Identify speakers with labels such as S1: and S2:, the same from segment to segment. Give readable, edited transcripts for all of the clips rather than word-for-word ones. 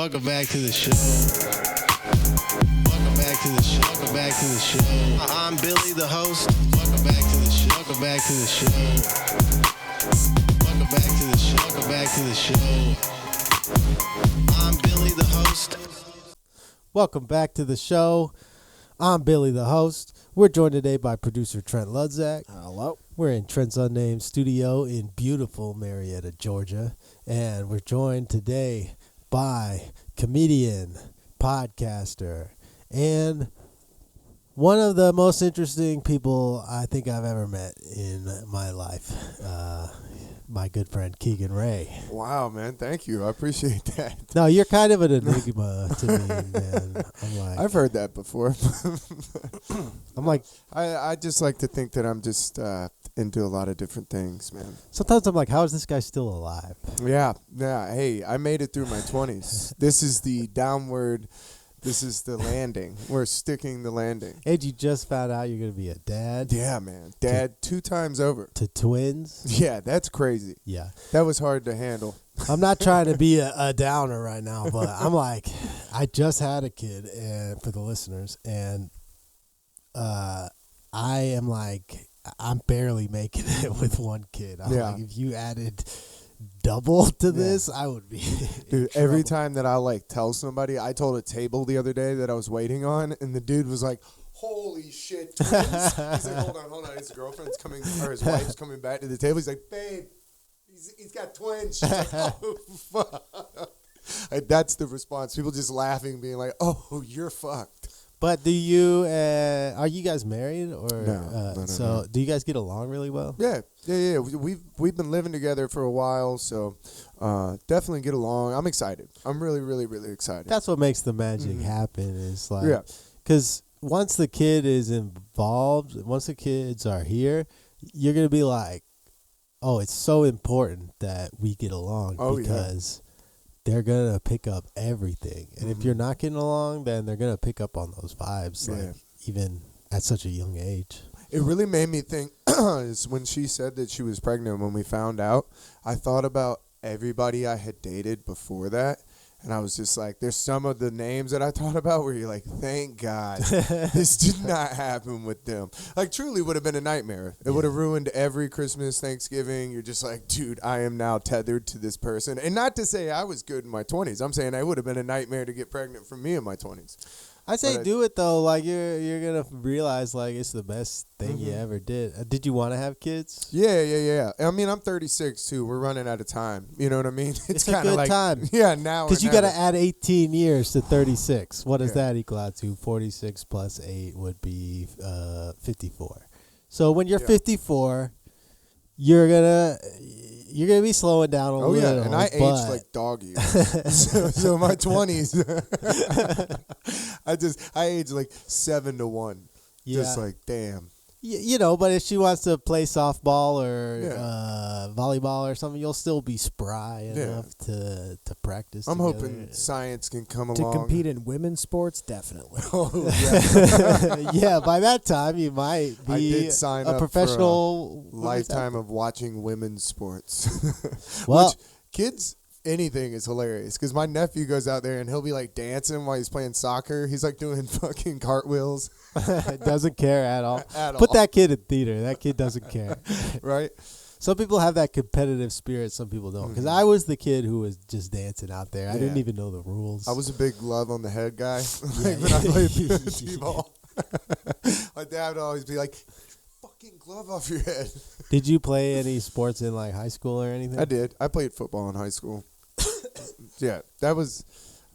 S1: Welcome back to the show. Welcome back to the show. Welcome back to the show. I'm Billy, the host. Welcome back to the show. Welcome back to the show. Welcome back to the show. Welcome back to the show. I'm Billy, the host.
S2: Welcome back to the show. I'm Billy, the host. We're joined today by producer Trent Ludzak.
S3: Hello.
S2: We're in Trent's Unnamed studio in beautiful Marietta, Georgia. And we're joined today by comedian, podcaster, and one of the most interesting people I think I've ever met in my life. My good friend Keegan Ray.
S3: Wow, man. Thank you. I appreciate that.
S2: No, you're kind of an enigma to me, man. I'm like,
S3: I've heard that before.
S2: I'm like,
S3: I just like to think that I'm just into a lot of different things, man.
S2: sometimes I'm like, how is this guy still alive?
S3: Yeah. Hey, I made it through my 20s. This is the downward. This is the landing. We're sticking the landing.
S2: And you just found out you're going to be a dad
S3: Yeah, man. Dad, 2 times over.
S2: to twins.
S3: Yeah, that's crazy.
S2: Yeah.
S3: That was hard to handle.
S2: I'm not trying to be a downer right now, but I'm like, I just had a kid, and for the listeners, and I am like, I'm barely making it with one kid. I'm
S3: Yeah.
S2: like, if you added double to this, I would be
S3: Dude, every time that I tell somebody, I told a table the other day that I was waiting on, and the dude was like, "Holy shit!" Twins. He's like, "Hold on, his girlfriend's coming, or his wife's coming back to the table." He's like, "Babe, he's got twins." She's like, "Oh fuck!" That's the response. People just laughing, being like, "Oh, you're fucked."
S2: But do you, are you guys married? Or
S3: No.
S2: So do you guys get along really well?
S3: Yeah. We've been living together for a while, so definitely get along. I'm excited. I'm really, really, really excited.
S2: That's what makes the magic happen. Is like,
S3: Yeah.
S2: because once the kid is involved, once the kids are here, you're gonna be like, oh, it's so important that we get along because they're gonna pick up everything, and if you're not getting along, then they're gonna pick up on those vibes, like even at such a young age.
S3: It really made me think is when she said that she was pregnant when we found out, I thought about everybody I had dated before that. And I was just like, there's some of the names that I thought about where you're like, thank God this did not happen with them. Like, truly would have been a nightmare. It would have ruined every Christmas, Thanksgiving. You're just like, dude, I am now tethered to this person. And not to say I was good in my 20s. I'm saying it would have been a nightmare to get pregnant from me in my 20s.
S2: I say do it though. Like you're gonna realize like it's the best thing you ever did. Did you want to have kids?
S3: Yeah. I mean, I'm 36 too. We're running out of time. You know what I mean?
S2: It's a good time.
S3: Yeah, now
S2: because you got to add 18 years to 36. What does that equal out to? 46 plus 8 would be 54. So when you're 54, you're gonna be slowing down a little.
S3: Oh yeah, and I aged like dog years. so my 20s, I aged like 7 to 1.
S2: Yeah.
S3: Just like damn.
S2: You know, but if she wants to play softball or volleyball or something, you'll still be spry enough to practice.
S3: I'm
S2: together.
S3: hoping science can come
S4: To
S3: along.
S4: compete in women's sports, definitely.
S3: Oh, yeah.
S2: Yeah, by that time you might be
S3: I did sign
S2: a
S3: up
S2: professional.
S3: for a lifetime of watching women's sports.
S2: Well,
S3: Which, kids, anything is hilarious because my nephew goes out there and he'll be like dancing while he's playing soccer. He's like doing fucking cartwheels.
S2: doesn't care at all.
S3: Put
S2: that kid in theater. That kid doesn't care.
S3: Right?
S2: Some people have that competitive spirit. Some people don't. Because I was the kid who was just dancing out there. I didn't even know the rules.
S3: I was a big glove on the head guy. Like when I played t-ball. My dad would always be like, fucking glove off your head.
S2: Did you play any sports in like high school or anything?
S3: I did. I played football in high school. Yeah,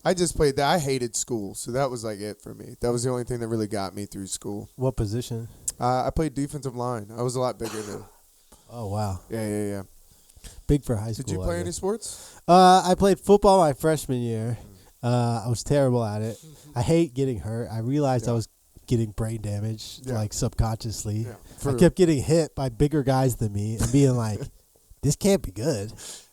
S3: I just played that. I hated school, so that was like it for me. That was the only thing that really got me through school.
S2: What position?
S3: I played defensive line. I was a lot bigger than.
S2: Oh, wow.
S3: Yeah.
S2: Big for high school.
S3: Did you play any sports?
S2: I played football my freshman year. I was terrible at it. I hate getting hurt. I realized I was getting brain damage, like subconsciously.
S3: Yeah.
S2: I kept getting hit by bigger guys than me and being like, this can't be good.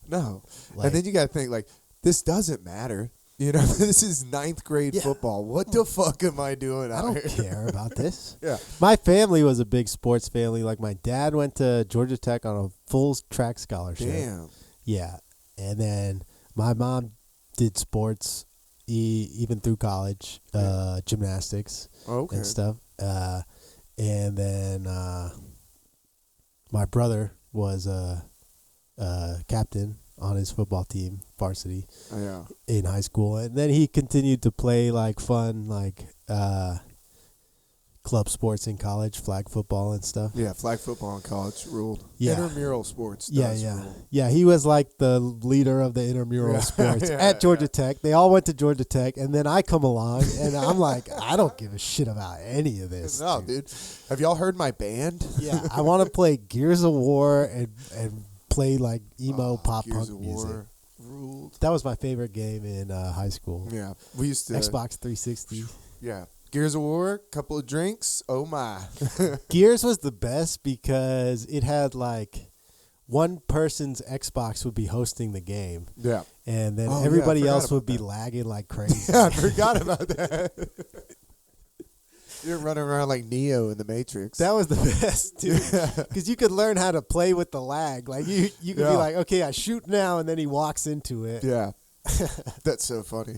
S3: No.
S2: Like,
S3: and then you got to think, like, this doesn't matter. You know, this is 9th grade football. What the fuck am I doing out here?
S2: I don't care about this.
S3: Yeah.
S2: My family was a big sports family. Like, my dad went to Georgia Tech on a full track scholarship.
S3: Damn.
S2: Yeah. And then my mom did sports even through college, gymnastics
S3: Okay.
S2: and stuff. And then my brother was a captain on his football team, varsity,
S3: Yeah.
S2: in high school. And then he continued to play like fun, like club sports in college, flag football and stuff.
S3: Yeah, flag football in college ruled.
S2: Yeah.
S3: Intramural sports
S2: Yeah,
S3: does
S2: yeah.
S3: rule.
S2: Yeah, he was like the leader of the intramural
S3: Yeah,
S2: sports
S3: yeah,
S2: at Georgia Tech. They all went to Georgia Tech, and then I come along, and I'm like, I don't give a shit about any of this.
S3: No, dude. Have y'all heard my band?
S2: Yeah, I want to play Gears of War and play like emo pop
S3: Gears
S2: punk
S3: of
S2: music.
S3: War ruled.
S2: That was my favorite game in high school.
S3: Yeah, we used to.
S2: Xbox 360.
S3: Yeah, Gears of War, couple of drinks. Oh my.
S2: Gears was the best because it had like one person's Xbox would be hosting the game,
S3: Yeah.
S2: and then
S3: Oh, yeah, I
S2: everybody
S3: forgot
S2: else would
S3: about
S2: be
S3: that.
S2: lagging like crazy.
S3: Yeah, I forgot about that. You're running around like Neo in the Matrix.
S2: That was the best, dude. Because you could learn how to play with the lag. Like you could be
S3: Yeah.
S2: like, okay, I shoot now, and then he walks into it.
S3: Yeah. That's so funny.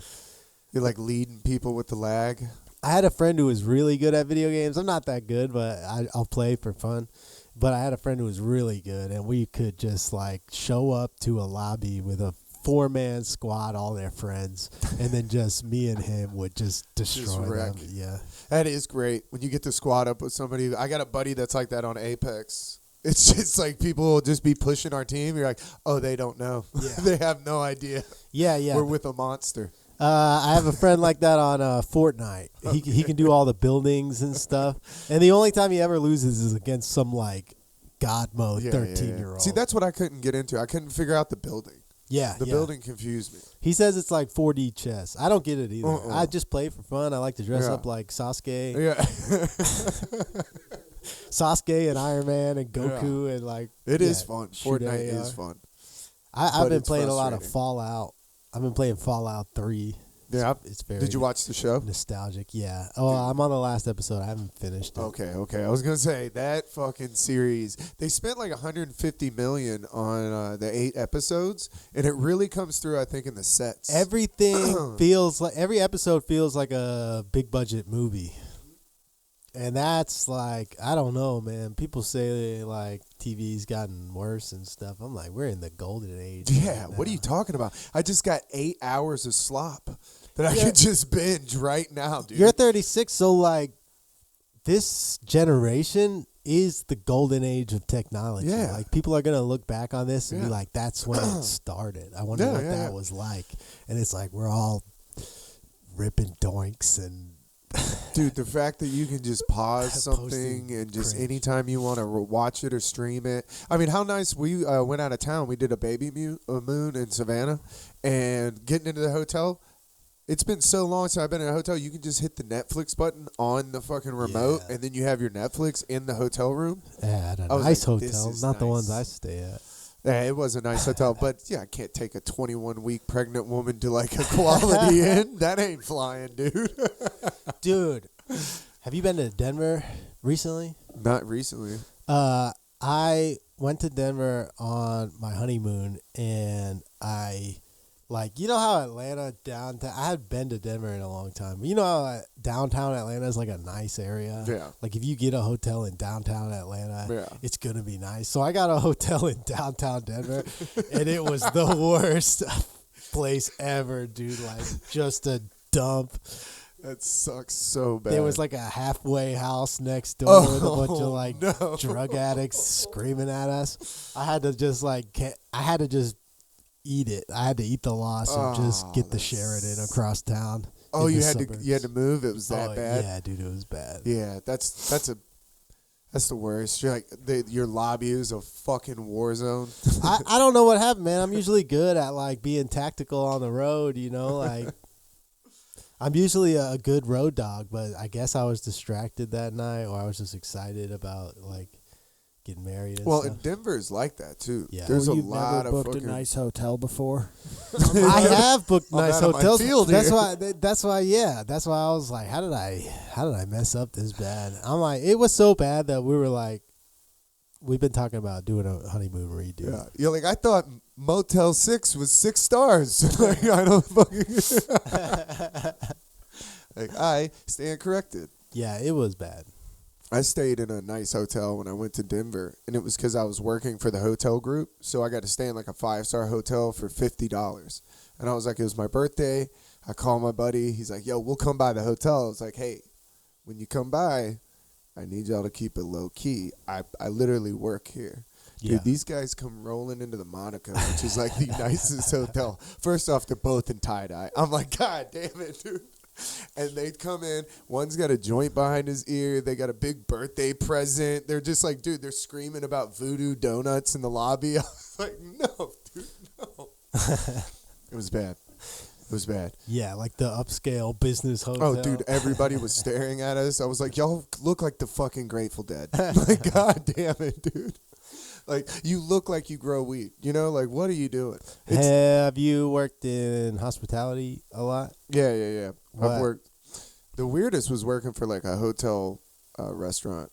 S3: You're like leading people with the lag.
S2: I had a friend who was really good at video games. I'm not that good, but I'll play for fun. But I had a friend who was really good, and we could just like show up to a lobby with a 4-man squad, all their friends, and then just me and him would just destroy
S3: wreck.
S2: them. Yeah.
S3: That is great. When you get to squad up with somebody. I got a buddy that's like that on Apex. It's just like people will just be pushing our team. You're like, oh, they don't know.
S2: Yeah.
S3: They have no idea.
S2: Yeah, yeah.
S3: We're with a monster.
S2: I have a friend like that on Fortnite. He can do all the buildings and stuff. And the only time he ever loses is against some like God mode 13-year-old.
S3: See, that's what I couldn't get into. I couldn't figure out the building.
S2: Yeah,
S3: The
S2: yeah.
S3: building confused me.
S2: He says it's like 4D chess. I don't get it either.
S3: Uh-uh.
S2: I just play for fun. I like to dress
S3: Yeah.
S2: up like Sasuke.
S3: Yeah.
S2: Sasuke and Iron Man and Goku and like
S3: It is fun.
S2: shoot
S3: Fortnite
S2: AR.
S3: is fun.
S2: I've
S3: but
S2: been
S3: it's
S2: playing a lot of
S3: frustrating.
S2: Fallout. I've been playing Fallout 3.
S3: Yeah.
S2: It's very
S3: Did you watch the show?
S2: nostalgic. Yeah. Oh, I'm on the last episode. I haven't finished it.
S3: Okay. I was gonna say that fucking series. They spent like 150 million on the 8 episodes, and it really comes through. I think in the sets.
S2: Everything feels like every episode feels like a big budget movie. And that's like, I don't know, man. People say like TV's gotten worse and stuff. I'm like, we're in the golden age.
S3: Yeah.
S2: right
S3: What are
S2: now.
S3: you talking about? I just got 8 hours of slop that I could just binge right now, dude.
S2: You're 36, so like this generation is the golden age of technology.
S3: Yeah.
S2: Like people are gonna look back on this and be
S3: Yeah.
S2: like, that's when it started. I wonder
S3: Yeah,
S2: what
S3: yeah,
S2: that
S3: yeah.
S2: was like. And it's like we're all ripping doinks and
S3: Dude, the fact that you can just pause
S2: Posting
S3: something and just
S2: cringe.
S3: anytime you want to watch it or stream it. I mean, how nice. We went out of town. We did a baby moon in Savannah, and getting into the hotel. It's been so long since I've been in a hotel. You can just hit the Netflix button on the fucking remote,
S2: Yeah.
S3: and then you have your Netflix in the hotel room.
S2: at a
S3: I was
S2: nice
S3: like, this
S2: hotel,
S3: is
S2: not the ones
S3: nice.
S2: I stay at.
S3: Yeah, it was a nice hotel, but yeah, I can't take a 21-week pregnant woman to like a Quality Inn. That ain't flying, dude.
S2: Dude, have you been to Denver recently?
S3: Not recently.
S2: I went to Denver on my honeymoon, and I, like, you know how Atlanta downtown, I had been to Denver in a long time. You know how downtown Atlanta is like a nice area?
S3: Yeah.
S2: Like if you get a hotel in downtown Atlanta,
S3: Yeah.
S2: it's going to be nice. So I got a hotel in downtown Denver, and it was the worst place ever, dude. Like just a dump.
S3: That sucks so bad.
S2: There was like a halfway house next door with a bunch of
S3: Oh,
S2: like
S3: no.
S2: drug addicts screaming at us. I had to just eat it. I had to eat the loss and just
S3: Oh,
S2: get the
S3: that's-
S2: Sheridan across town.
S3: Oh,
S2: in
S3: you
S2: the
S3: had
S2: suburbs.
S3: to move. It was that
S2: Oh,
S3: bad.
S2: Yeah, dude, it was bad.
S3: Yeah, that's the worst. You're like your lobby is a fucking war zone.
S2: I don't know what happened, man. I'm usually good at like being tactical on the road, you know, like I'm usually a good road dog, but I guess I was distracted that night, or I was just excited about like getting married and
S3: Well,
S2: stuff.
S3: and Denver is like that too.
S2: Yeah.
S3: There's a
S4: You've
S3: lot
S4: never
S3: of
S4: booked
S3: fucking.
S4: a nice hotel before.
S2: I have booked
S3: I'm
S2: nice
S3: out of my
S2: hotels.
S3: field
S2: That's
S3: here.
S2: why. That's why. Yeah. That's why I was like, how did I mess up this bad? I'm like, it was so bad that we were like, we've been talking about doing a honeymoon redo.
S3: Yeah, you're like I thought Motel 6 was 6 stars. Like I don't fucking. Like, I stand corrected.
S2: Yeah, it was bad.
S3: I stayed in a nice hotel when I went to Denver, and it was because I was working for the hotel group, so I got to stay in like a 5-star hotel for $50. And I was like, it was my birthday. I called my buddy. He's like, yo, we'll come by the hotel. I was like, hey, when you come by, I need y'all to keep it low key. I literally work here.
S2: Yeah.
S3: Dude, these guys come rolling into the Monaco, which is like the nicest hotel. First off, they're both in tie-dye. I'm like, God damn it, dude. And they come in. One's got a joint behind his ear. They got a big birthday present. They're just like, dude, they're screaming about voodoo donuts in the lobby. I was like, no, dude, no. It was bad. It was bad.
S2: Yeah, like the upscale business hotel.
S3: Oh, dude, everybody was staring at us. I was like, y'all look like the fucking Grateful Dead. Like, God damn it, dude. Like, you look like you grow weed. You know, like, what are you doing?
S2: Have you worked in hospitality a lot?
S3: Yeah.
S2: What?
S3: I've worked. The weirdest was working for, like, a hotel restaurant.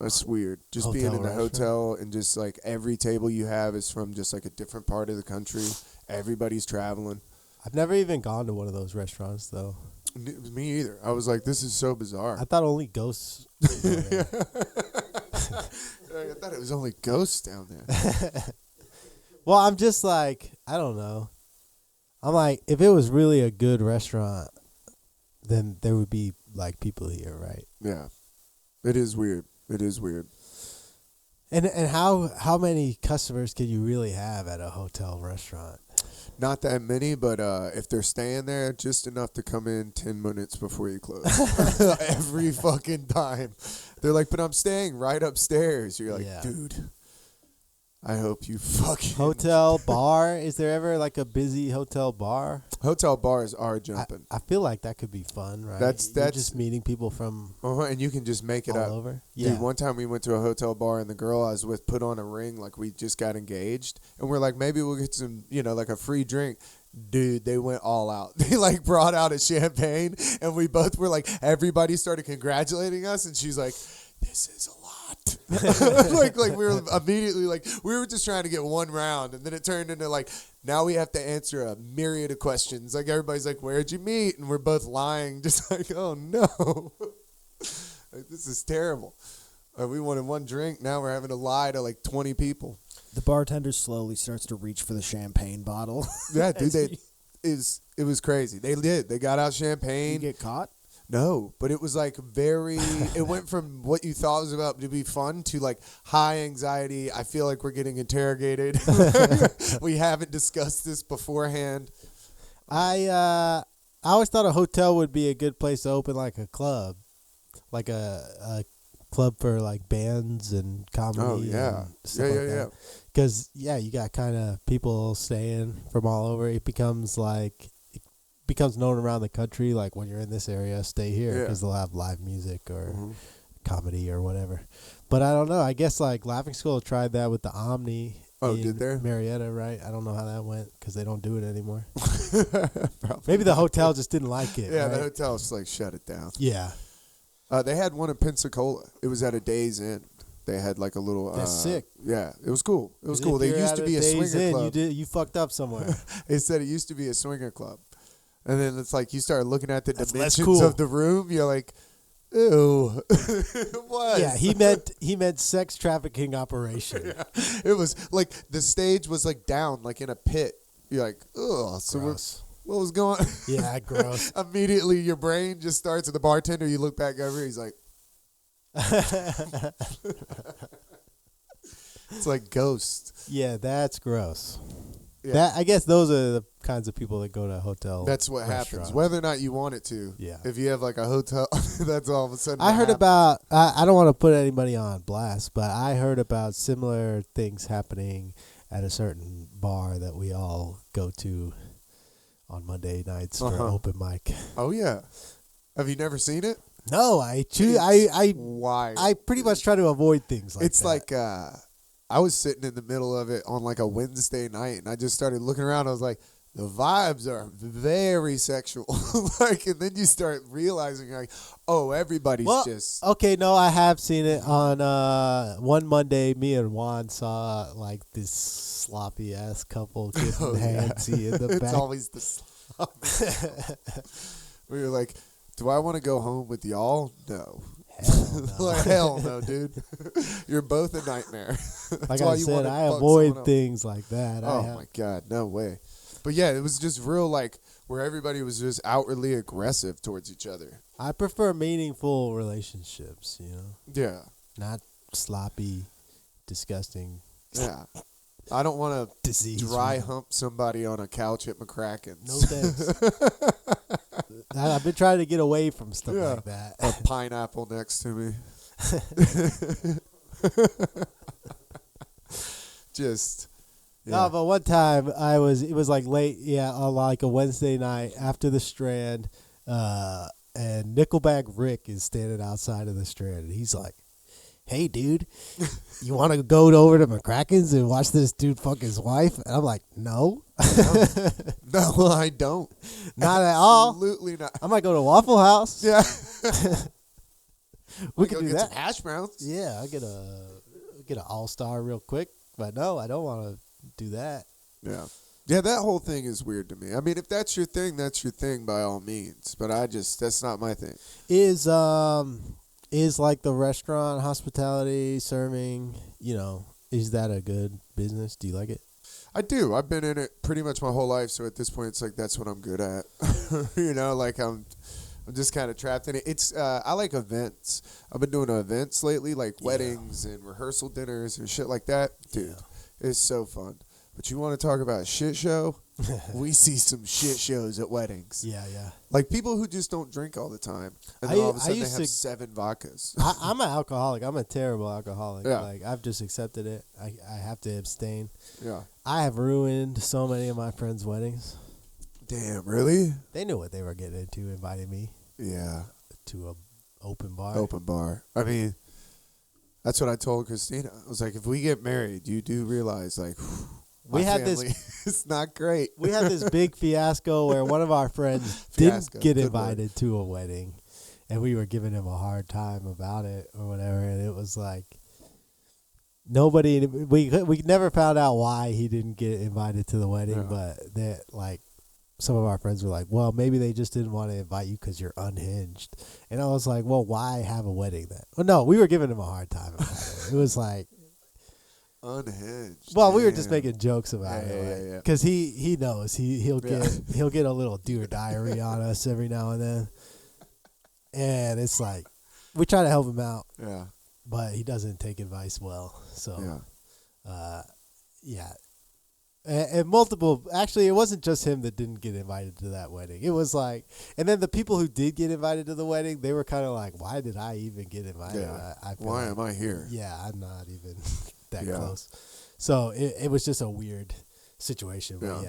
S3: That's weird. Just
S2: Hotel
S3: being in the
S2: restaurant?
S3: hotel and just, like, every table you have is from just, like, a different part of the country. Everybody's traveling.
S2: I've never even gone to one of those restaurants, though.
S3: Me either. I was like, this is so bizarre.
S2: I thought only ghosts go there.
S3: I thought it was only ghosts down there.
S2: Well, I'm just like, I don't know. I'm like, if it was really a good restaurant, then there would be, like, people here, right?
S3: Yeah. It is weird. It is weird.
S2: And how many customers can you really have at a hotel restaurant?
S3: Not that many, but if they're staying there, just enough to come in 10 minutes before you close. Every fucking time. They're like, but I'm staying right upstairs. You're like,
S2: Yeah.
S3: dude, I hope you fucking...
S2: Hotel bar? Is there ever, like, a busy hotel bar?
S3: Hotel bars are jumping.
S2: I feel like that could be fun, right?
S3: That's
S2: You're just meeting people from
S3: and you can just make it
S2: all
S3: up.
S2: over. Yeah.
S3: Dude, one time we went to a hotel bar and the girl I was with put on a ring like we just got engaged. And we're like, maybe we'll get some, like a free drink. Dude, they went all out. They like brought out a champagne and we both were like, everybody started congratulating us. And she's like, this is a lot. like we were immediately like, we were just trying to get one round. And then it turned into like, now we have to answer a myriad of questions. Like everybody's like, where'd you meet? And we're both lying. Just like, oh no. Like, this is terrible. We wanted one drink. Now we're having to lie to like 20 people.
S4: The bartender slowly starts to reach for the champagne bottle.
S3: Yeah, dude, it was crazy. They did. They got out
S4: You
S3: champagne.
S4: get caught?
S3: No, but it was like it went from what you thought was about to be fun to like high anxiety. I feel like we're getting interrogated. We haven't discussed this beforehand.
S2: I always thought a hotel would be a good place to open like a club, like a club for like bands and comedy.
S3: Oh, yeah.
S2: and stuff like that. Because you got kind of people staying from all over. It becomes known around the country. Like when you're in this area, stay here because they'll have live music or comedy or whatever. But I don't know. I guess like Laughing Skull tried that with the Omni.
S3: Oh,
S2: in
S3: did they?
S2: Marietta, right? I don't know how that went because they don't do it anymore. Maybe the hotel just didn't like it.
S3: Yeah,
S2: right?
S3: the hotel's like shut it down.
S2: Yeah.
S3: They had one in Pensacola. It was at a Days Inn. They had like a little.
S2: That's sick.
S3: Yeah, it was cool. It was
S2: If
S3: cool. They
S2: you're
S3: used
S2: at
S3: to be a
S2: Days
S3: swinger
S2: Inn,
S3: club.
S2: You fucked up somewhere.
S3: They said it used to be a swinger club, and then it's like you start looking at the
S2: That's less
S3: dimensions
S2: cool.
S3: of the room. You're like, ew. It was.
S2: Yeah, he meant sex trafficking operation.
S3: Yeah. It was like the stage was like down, like in a pit. You're like, ugh. So
S2: Gross.
S3: what was going?
S2: Yeah, gross.
S3: Immediately, your brain just starts at the bartender. You look back over. He's like. It's like Ghost.
S2: Yeah, that's gross.
S3: Yeah.
S2: I guess those are the kinds of people that go to hotel.
S3: That's what happens, whether or not you want it to.
S2: Yeah.
S3: If you have like a hotel, that's all of a sudden.
S2: I
S3: what
S2: heard
S3: happens.
S2: about. I don't want to put anybody on blast, but I heard about similar things happening at a certain bar that we all go to on Monday nights for open mic.
S3: Oh yeah. Have you never seen it?
S2: No, I
S3: Why?
S2: I pretty much try to avoid things like
S3: It's
S2: that.
S3: like I was sitting in the middle of it on like a Wednesday night, and I just started looking around. I was like, the vibes are very sexual. Like, and then you start realizing like, oh, everybody's just.
S2: Okay, no, I have seen it on one Monday. Me and Juan saw like this sloppy ass couple getting handsy in the
S3: It's
S2: back.
S3: always the sloppy. We were like, do I want to go home with y'all? No.
S2: Hell no.
S3: Like, hell no, dude. You're both a nightmare. That's
S2: Like
S3: why
S2: I
S3: you
S2: said,
S3: wanna
S2: I
S3: fuck
S2: avoid
S3: someone else.
S2: things like that.
S3: Oh my God, no way. But yeah, it was just real, like, where everybody was just outwardly aggressive towards each other.
S2: I prefer meaningful relationships, you know,
S3: Yeah,
S2: not sloppy, disgusting
S3: yeah. I don't want to
S2: disease.
S3: dry hump somebody on a couch at McCracken's.
S2: No thanks. I've been trying to get away from stuff
S3: Yeah.
S2: like that.
S3: A pineapple next to me. Just. Yeah.
S2: No, but one time it was like late, on like a Wednesday night after the Strand, and Nickelback Rick is standing outside of the Strand, and he's like, "Hey, dude, you want to go over to McCracken's and watch this dude fuck his wife?" And I'm like, "No,
S3: No, I don't.
S2: not at all.
S3: Absolutely not.
S2: I might go to Waffle House.
S3: Yeah.
S2: we
S3: Go
S2: can do
S3: get
S2: that.
S3: some hash browns.
S2: Yeah, I'll get an All-Star real quick, but no, I don't want to do that."
S3: Yeah. Yeah, that whole thing is weird to me. I mean, if that's your thing by all means. But that's not my thing.
S2: Is like the restaurant hospitality serving, is that a good business? Do you like it?
S3: I do. I've been in it pretty much my whole life, so at this point, it's like that's what I'm good at. Like I'm just kind of trapped in it. It's I like events. I've been doing events lately, like weddings and rehearsal dinners and shit like that. Dude, it's so fun. But you want to talk about a shit show? We see some shit shows at weddings.
S2: Yeah.
S3: Like people who just don't drink all the time, and then all of a sudden they have 7 vodkas.
S2: I'm an alcoholic. I'm a terrible alcoholic.
S3: Yeah.
S2: Like I've just accepted it. I have to abstain.
S3: Yeah.
S2: I have ruined so many of my friends' weddings.
S3: Damn, really?
S2: They knew what they were getting into, inviting me
S3: Yeah.
S2: to a open bar.
S3: Open bar. I mean, that's what I told Christina. I was like, if we get married, you do realize, like,
S2: We had
S3: family it's not great.
S2: We had this big fiasco where one of our friends
S3: Fiasco,
S2: didn't get
S3: good
S2: invited to a wedding, and we were giving him a hard time about it or whatever, and it was like we never found out why he didn't get invited to the wedding, but that like some of our friends were like, well, maybe they just didn't want to invite you because you're unhinged, and I was like, well, why have a wedding then? Well, no, we were giving him a hard time about it. It was like
S3: unhinged.
S2: Well, we were just making jokes about it,
S3: Yeah.
S2: because he knows he'll get a little do or diary on us every now and then, and it's like we try to help him out,
S3: Yeah.
S2: but he doesn't take advice well. So, and multiple. Actually, it wasn't just him that didn't get invited to that wedding. It was like, and then the people who did get invited to the wedding, they were kind of like, "Why did I even get invited?
S3: Yeah.
S2: I feel
S3: Why
S2: like,
S3: am I here?
S2: Yeah, I'm not even that close." So it was just a weird situation. But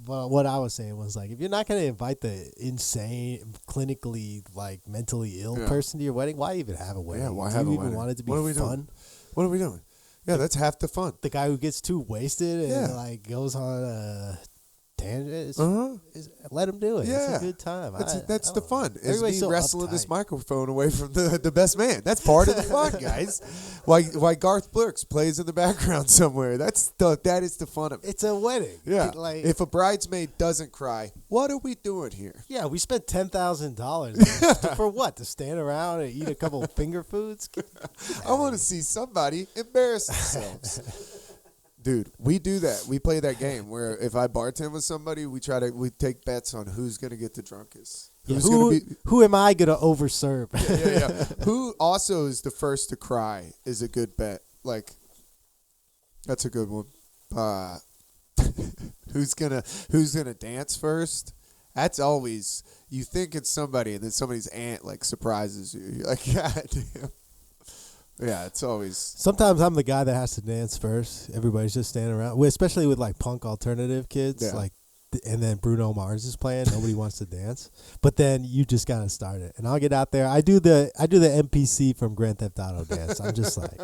S2: but what I was saying was like, if you're not going to invite the insane, clinically like mentally ill person to your wedding, why even have a wedding?
S3: Yeah, why
S2: Do
S3: have
S2: you
S3: a
S2: even
S3: wedding?
S2: want it to be
S3: What are we
S2: fun?
S3: doing? What are we doing? Yeah, that's half the fun.
S2: The guy who gets too wasted and like goes on a tangent, let him do it.
S3: Yeah.
S2: It's a good time.
S3: That's the fun. Is
S2: Everybody's
S3: me
S2: so
S3: wrestling this
S2: uptight.
S3: microphone away from the best man. That's part of the fun, guys. Why Garth Brooks plays in the background somewhere. That is the fun of it.
S2: It's a wedding.
S3: Yeah.
S2: Like,
S3: If a bridesmaid doesn't cry, what are we doing here?
S2: yeah, we spent $10,000 for what? To stand around and eat a couple of finger foods?
S3: I want to see somebody embarrass themselves. Dude, we do that. We play that game where if I bartend with somebody, we take bets on who's gonna get the drunkest.
S2: Who am I gonna overserve?
S3: Yeah. Who also is the first to cry is a good bet. Like, that's a good one. Who's gonna dance first? That's always, you think it's somebody, and then somebody's aunt like surprises you. You're like, God damn. Yeah, it's always.
S2: Sometimes I'm the guy that has to dance first. Everybody's just standing around, especially with like punk alternative kids.
S3: Yeah.
S2: Like, and then Bruno Mars is playing. Nobody wants to dance, but then you just gotta start it. And I'll get out there. I do the NPC from Grand Theft Auto dance. I'm just like,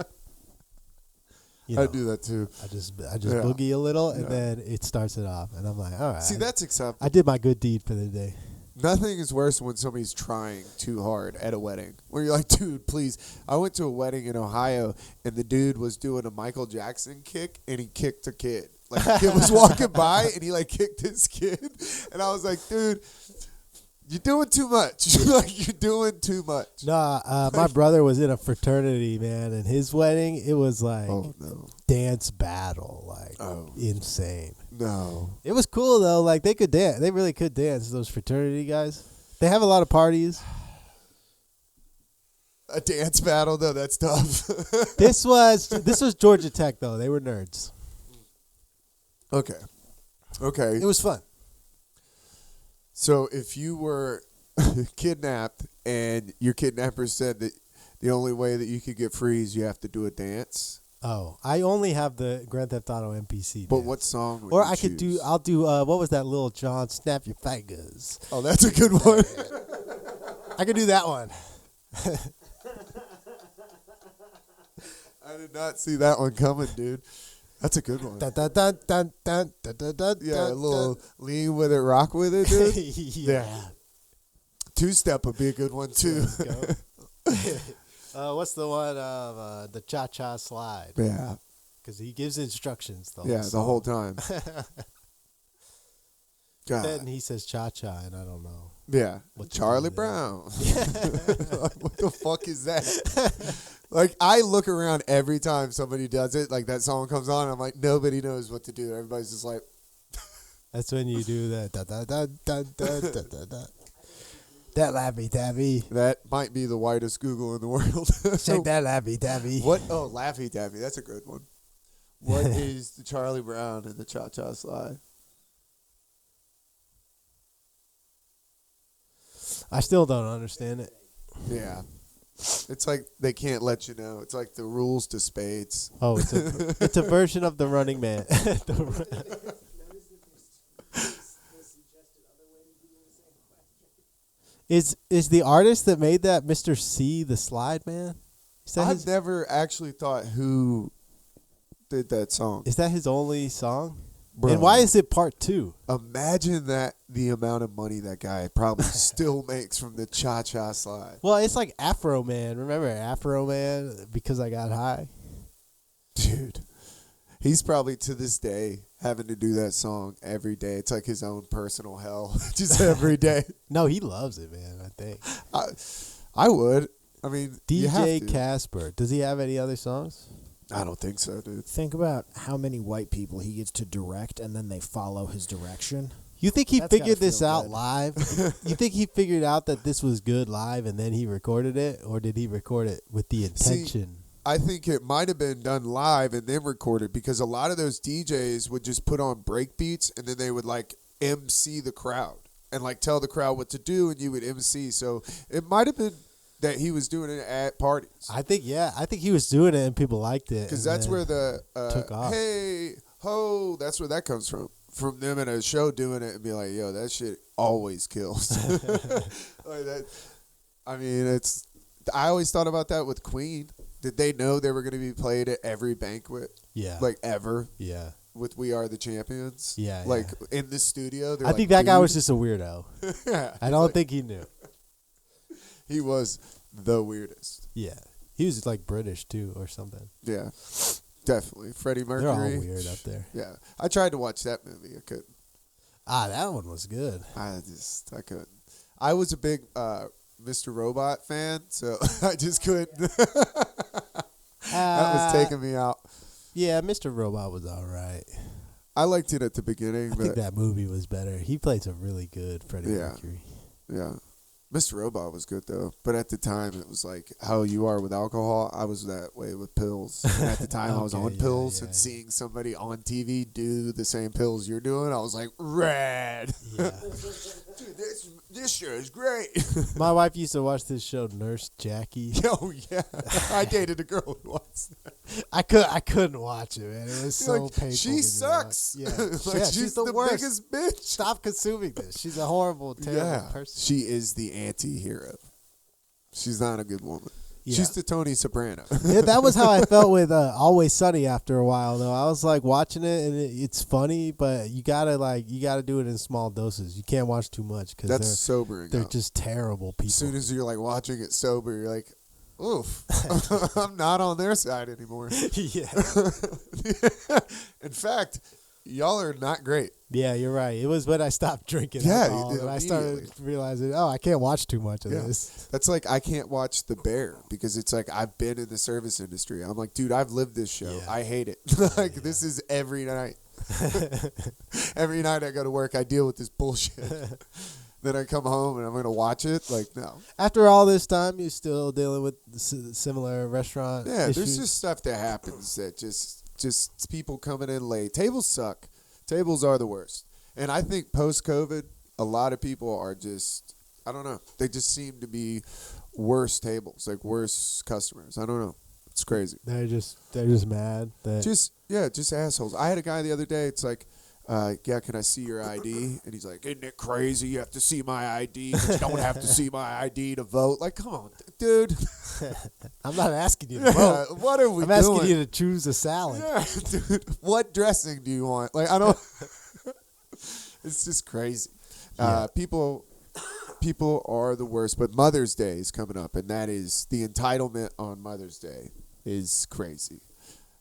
S3: I do that too.
S2: I just boogie a little, and then it starts it off, and I'm like, all right.
S3: See, that's acceptable.
S2: I did my good deed for the day.
S3: Nothing is worse when somebody's trying too hard at a wedding. Where you're like, dude, please. I went to a wedding in Ohio, and the dude was doing a Michael Jackson kick, and he kicked a kid. Like, the kid was walking by, and he, like, kicked his kid. And I was like, dude, You're doing too much. Like, you're doing too much.
S2: Nah, my brother was in a fraternity, man, and his wedding, it was like dance battle, like insane.
S3: No.
S2: It was cool though. Like they could dance. They really could dance. Those fraternity guys. They have a lot of parties.
S3: A dance battle though, that's tough.
S2: This was Georgia Tech though. They were nerds.
S3: Okay.
S2: It was fun.
S3: So if you were kidnapped and your kidnapper said that the only way that you could get free is you have to do a dance.
S2: Oh, I only have the Grand Theft Auto NPC.
S3: But
S2: dance.
S3: what song would
S2: Or
S3: you
S2: I could
S3: choose?
S2: I'll do what was that Lil Jon Snap Your Fingers.
S3: Oh, that's a good one.
S2: I could do that one.
S3: I did not see that one coming, dude. That's a good one.
S2: Dun, dun, dun, dun, dun, dun, dun, dun,
S3: Yeah, a
S2: dun,
S3: little lean with it, rock with it, dude.
S2: yeah.
S3: Two-step would be a good one, too.
S2: What's the one of the cha-cha slide?
S3: Yeah.
S2: Because he gives instructions the
S3: whole time. God.
S2: Then he says cha-cha, and I don't know.
S3: Yeah.
S2: What to
S3: Charlie
S2: do there.
S3: Brown. Like, what the fuck is that? Like, I look around every time somebody does it. Like, that song comes on, I'm like, nobody knows what to do. Everybody's just like...
S2: That's when you do that. Da, da, da, da, da, da, da, da. That lappy tabby.
S3: That might be the whitest Google in the world.
S2: Shake that lappy tabby.
S3: What? Oh, Laffy Taffy. That's a good one. What is the Charlie Brown and the Cha-Cha Slide?
S2: I still don't understand it.
S3: Yeah. It's like they can't let you know. It's like the rules to spades.
S2: Oh, it's a version of the Running Man. Is the artist that made that Mr. C the Slide Man?
S3: I've never actually thought who did that song.
S2: Is that his only song?
S3: Bro,
S2: and why is it part 2?
S3: Imagine that the amount of money that guy probably still makes from the Cha-Cha Slide.
S2: Well, it's like Afro Man. Remember Afro Man? Because I Got High?
S3: Dude, he's probably to this day having to do that song every day. It's like his own personal hell, just every day.
S2: No, he loves it, man, I think.
S3: I would. I mean, you have
S2: DJ
S3: to.
S2: Casper. Does he have any other songs?
S3: I don't think so, dude.
S4: Think about how many white people he gets to direct, and then they follow his direction.
S2: You think he
S4: That's
S2: figured
S4: gotta
S2: this
S4: feel
S2: out
S4: good.
S2: live? You think he figured out that this was good live and then he recorded it? Or did he record it with the intention?
S3: I think it might have been done live and then recorded because a lot of those DJs would just put on break beats and then they would like MC the crowd and like tell the crowd what to do and you would MC. So it might have been that he was doing it at parties.
S2: I think he was doing it and people liked it.
S3: Because
S2: and
S3: that's
S2: then
S3: where the
S2: took off.
S3: hey, ho, that's where that comes from. From them in a show doing it and be like, yo, that shit always kills. Like that. I mean, I always thought about that with Queen. Did they know they were going to be played at every banquet?
S2: Yeah.
S3: Like ever?
S2: Yeah.
S3: With We Are the Champions?
S2: Yeah,
S3: Like in the studio?
S2: I think that guy was just a weirdo.
S3: Yeah.
S2: I don't think he knew.
S3: He was the weirdest.
S2: Yeah. He was like British too or something.
S3: Yeah. Definitely. Freddie Mercury.
S2: They're all weird up there.
S3: Yeah. I tried to watch that movie. I couldn't.
S2: That one was good.
S3: I couldn't. I was a big Mr. Robot fan, so I just couldn't. That was taking me out.
S2: Yeah, Mr. Robot was all right.
S3: I liked it at the beginning,
S2: I
S3: but
S2: think that movie was better. He played a really good Freddie Mercury.
S3: yeah. Mr. Robot was good though, but at the time it was like how you are with alcohol. I was that way with pills. And at the time I was on pills and seeing somebody on TV do the same pills you're doing, I was like, rad.
S2: Yeah.
S3: Dude, this show is great.
S2: My wife used to watch this show, Nurse Jackie.
S3: Oh yeah, I dated a girl who watched that.
S2: I couldn't watch it, man. It was so
S3: Like,
S2: painful.
S3: she
S2: to me to
S3: sucks.
S2: watch. Yeah,
S3: Like, she's the
S2: worst.
S3: biggest bitch.
S2: Stop consuming this. She's a horrible, terrible person.
S3: She is the anti-hero. She's not a good woman.
S2: Yeah.
S3: She's the Tony Soprano.
S2: Yeah, that was how I felt with Always Sunny after a while though. I was like watching it and it's funny, but you gotta do it in small doses. You can't watch too much because
S3: That's sobering.
S2: they're
S3: up.
S2: just terrible people.
S3: As soon as you're like watching it sober, you're like, oof, I'm not on their side anymore.
S2: Yeah.
S3: In fact, y'all are not great.
S2: Yeah, you're right. It was when I stopped drinking
S3: Yeah,
S2: alcohol and I started
S3: immediately.
S2: realizing, I can't watch too much of this.
S3: That's like I can't watch The Bear because it's like I've been in the service industry. I'm like, dude, I've lived this show.
S2: Yeah.
S3: I hate it. Like this is every night. Every night I go to work, I deal with this bullshit. Then I come home and I'm gonna watch it. Like no.
S2: After all this time, you still dealing with similar restaurant
S3: Yeah,
S2: issues?
S3: there's just stuff that happens that just people coming in late. Tables suck. Tables are the worst. And I think post-COVID, a lot of people are just, I don't know. They just seem to be worse tables, like worse customers. I don't know. It's crazy.
S2: They're just mad that
S3: Just assholes. I had a guy the other day. It's like, yeah, can I see your ID? And he's like, isn't it crazy? You have to see my ID, but you don't have to see my ID to vote. Like, come on, dude.
S2: I'm not asking you to vote.
S3: What are we
S2: I'm
S3: doing?
S2: asking you to choose a salad.
S3: Yeah, dude. What dressing do you want? Like, I don't. It's just crazy.
S2: Yeah.
S3: People are the worst. But Mother's Day is coming up, and that is the entitlement on Mother's Day is crazy.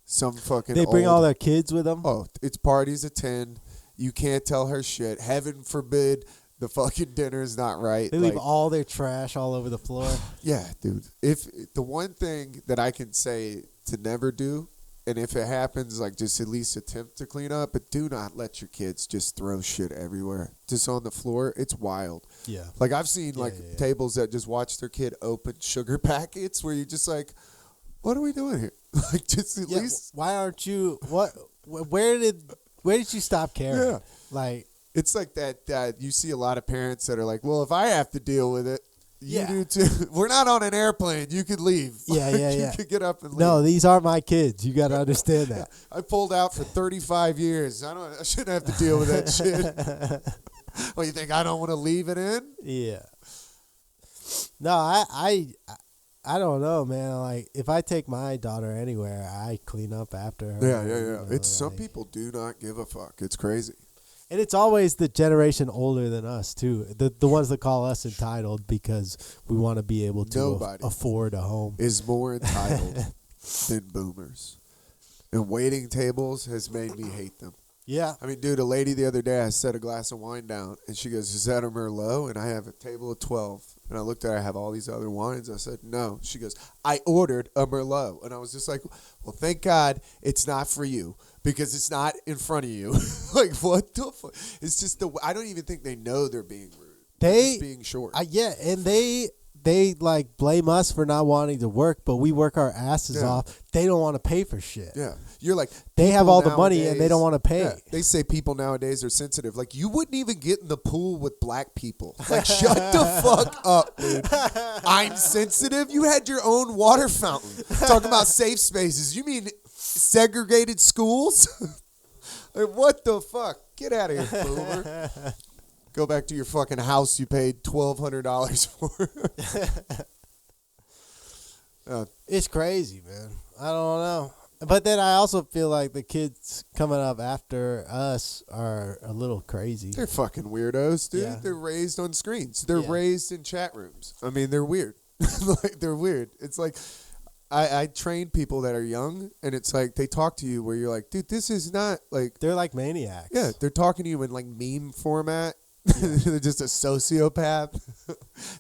S3: Some fucking
S2: They bring
S3: old,
S2: all their kids with them.
S3: Oh, it's parties at 10. You can't tell her shit. Heaven forbid the fucking dinner is not right.
S2: They leave
S3: Like,
S2: all their trash all over the floor.
S3: yeah, dude. If the one thing that I can say to never do, and if it happens, like just at least attempt to clean up, but do not let your kids just throw shit everywhere, just on the floor. It's wild.
S2: Yeah.
S3: Like I've seen like
S2: yeah.
S3: tables that just watch their kid open sugar packets, where you're just like, what are we doing here? Like just at least.
S2: Why aren't you? What? Where did you stop caring?
S3: Yeah.
S2: Like
S3: It's like that you see a lot of parents that are like, well, if I have to deal with it, you
S2: Yeah.
S3: do too. We're not on an airplane. You could leave.
S2: Yeah,
S3: Like,
S2: yeah,
S3: you
S2: yeah.
S3: could get up and leave.
S2: no, these aren't my kids. You got to understand that.
S3: I pulled out for 35 years. I shouldn't have to deal with that shit. Well, you think I don't want to leave it in?
S2: Yeah. No, I don't know, man. Like if I take my daughter anywhere, I clean up after her.
S3: Yeah.
S2: you know,
S3: It's some
S2: like-
S3: people do not give a fuck. It's crazy.
S2: And it's always the generation older than us too. The ones that call us entitled because we want to be able to
S3: Nobody
S2: afford a home.
S3: is more entitled than boomers. And waiting tables has made me hate them.
S2: Yeah.
S3: I mean, dude, a lady the other day, I set a glass of wine down, and she goes, is that a Merlot? And I have a table of 12. And I looked at her, I have all these other wines. I said, no. She goes, I ordered a Merlot. And I was just like, well, thank God it's not for you, because it's not in front of you. Like, what the fuck? It's just I don't even think they know they're being rude. They're just being short.
S2: Yeah, and they like blame us for not wanting to work, but we work our asses
S3: Yeah.
S2: off. They don't want to pay for shit.
S3: Yeah. You're like,
S2: They have
S3: people
S2: all the money and they
S3: nowadays-
S2: don't want to pay.
S3: Yeah, they say people nowadays are sensitive. Like, you wouldn't even get in the pool with black people. Like, shut the fuck up, dude. I'm sensitive? You had your own water fountain. Talking about safe spaces. You mean segregated schools? Like, what the fuck? Get out of here, boomer. Go back to your fucking house you paid $1,200 for.
S2: It's crazy, man. I don't know. But then I also feel like the kids coming up after us are a little crazy.
S3: They're fucking weirdos, dude.
S2: Yeah.
S3: They're raised on screens. They're
S2: Yeah.
S3: raised in chat rooms. I mean, they're weird. Like, they're weird. It's like I train people that are young, and it's like they talk to you where you're like, dude, this is not like.
S2: They're like maniacs.
S3: Yeah, they're talking to you in like meme format. They're just a sociopath.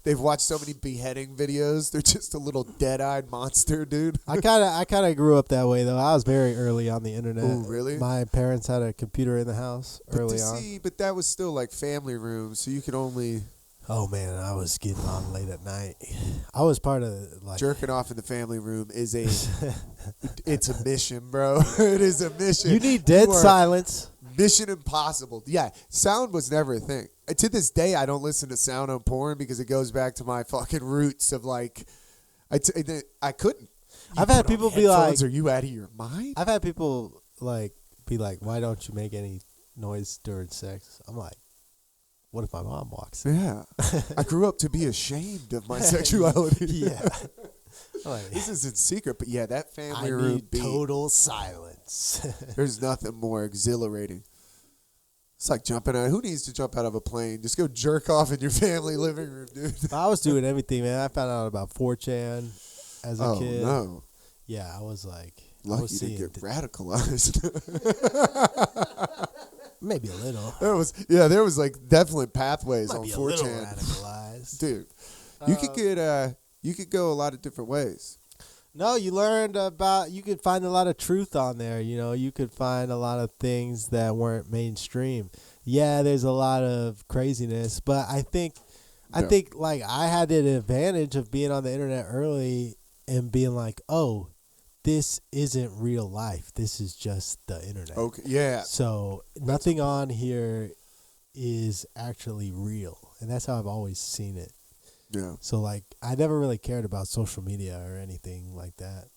S3: They've watched so many beheading videos. They're just a little dead-eyed monster, dude.
S2: I kind of grew up that way though. I was very early on the internet.
S3: Oh, really?
S2: My parents had a computer in the house early on.
S3: But that was still like family room, so you could only
S2: Oh man, I was getting on late at night. I was part of like
S3: jerking off in the family room is it's a mission, bro. It is a mission.
S2: You need dead
S3: You are
S2: silence.
S3: Mission impossible. Yeah, sound was never a thing. To this day, I don't listen to sound on porn because it goes back to my fucking roots of like, I couldn't.
S2: I've had people be like,
S3: headphones, are you out of your mind?
S2: I've had people like be like, why don't you make any noise during sex? I'm like, what if my mom walks in?
S3: Yeah. I grew up to be ashamed of my sexuality.
S2: Yeah. Like,
S3: This isn't secret, but yeah, that family
S2: I
S3: room
S2: need
S3: beat.
S2: total silence.
S3: There's nothing more exhilarating. It's like jumping out. Who needs to jump out of a plane? Just go jerk off in your family living room, dude.
S2: I was doing everything, man. I found out about 4chan as a kid.
S3: No.
S2: Yeah, I was like,
S3: Lucky to get radicalized.
S2: Maybe a little.
S3: There was like definitely pathways
S2: Might
S3: on
S2: be a
S3: 4chan.
S2: little radicalized.
S3: Dude, you could go a lot of different ways.
S2: No, you could find a lot of truth on there. You know, you could find a lot of things that weren't mainstream. Yeah, there's a lot of craziness, but I think like I had an advantage of being on the internet early and being like, oh, this isn't real life. This is just the internet.
S3: Okay, yeah.
S2: So nothing on here is actually real, and that's how I've always seen it.
S3: Yeah.
S2: So like, I never really cared about social media or anything like that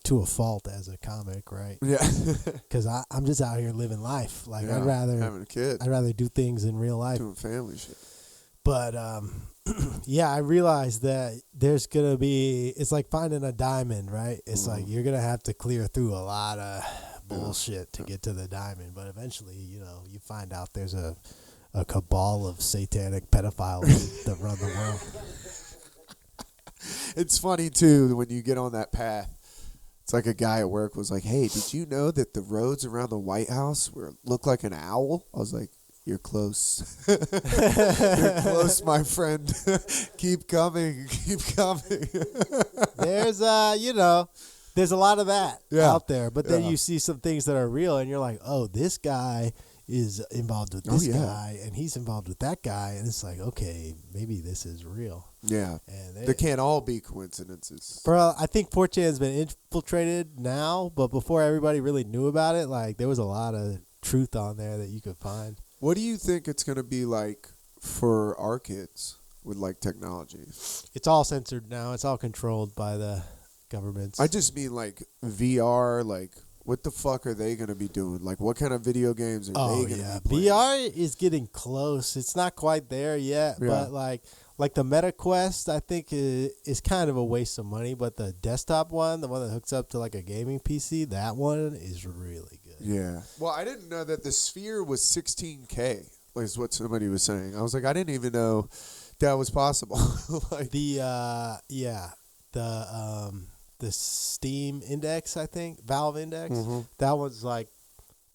S2: to a fault as a comic, right?
S3: Yeah.
S2: Because I'm just out here living life. Like
S3: Yeah,
S2: I'd rather
S3: having a kid,
S2: I'd rather do things in real life.
S3: doing family shit.
S2: But yeah, I realized that there's gonna be. It's like finding a diamond, right? It's like you're gonna have to clear through a lot of bullshit to get to the diamond. But eventually, you know, you find out there's a cabal of satanic pedophiles that run the world.
S3: It's funny too when you get on that path. It's like a guy at work was like, "Hey, did you know that the roads around the White House look like an owl?" I was like, "You're close. You're close, my friend. Keep coming. Keep coming."
S2: There's there's a lot of that out there, but then
S3: Yeah.
S2: you see some things that are real, and you're like, oh, this guy is involved with this guy, and he's involved with that guy, and it's like, okay, maybe this is real.
S3: Yeah.
S2: And
S3: They can't all be coincidences.
S2: Bro, I think 4chan's been infiltrated now, but before everybody really knew about it, like there was a lot of truth on there that you could find.
S3: What do you think it's going to be like for our kids with like technology?
S2: It's all censored now. It's all controlled by the governments.
S3: I just mean like VR, like what the fuck are they going to be doing? Like what kind of video games are they going to be playing?
S2: VR is getting close. It's not quite there yet, but like the Meta Quest, I think is kind of a waste of money, but the desktop one, the one that hooks up to like a gaming PC, that one is really good.
S3: Yeah. Well, I didn't know that the Sphere was 16K, is what somebody was saying. I was like, I didn't even know that was possible. Like
S2: the Steam Index, I think, Valve Index,
S3: Mm-hmm.
S2: that one's like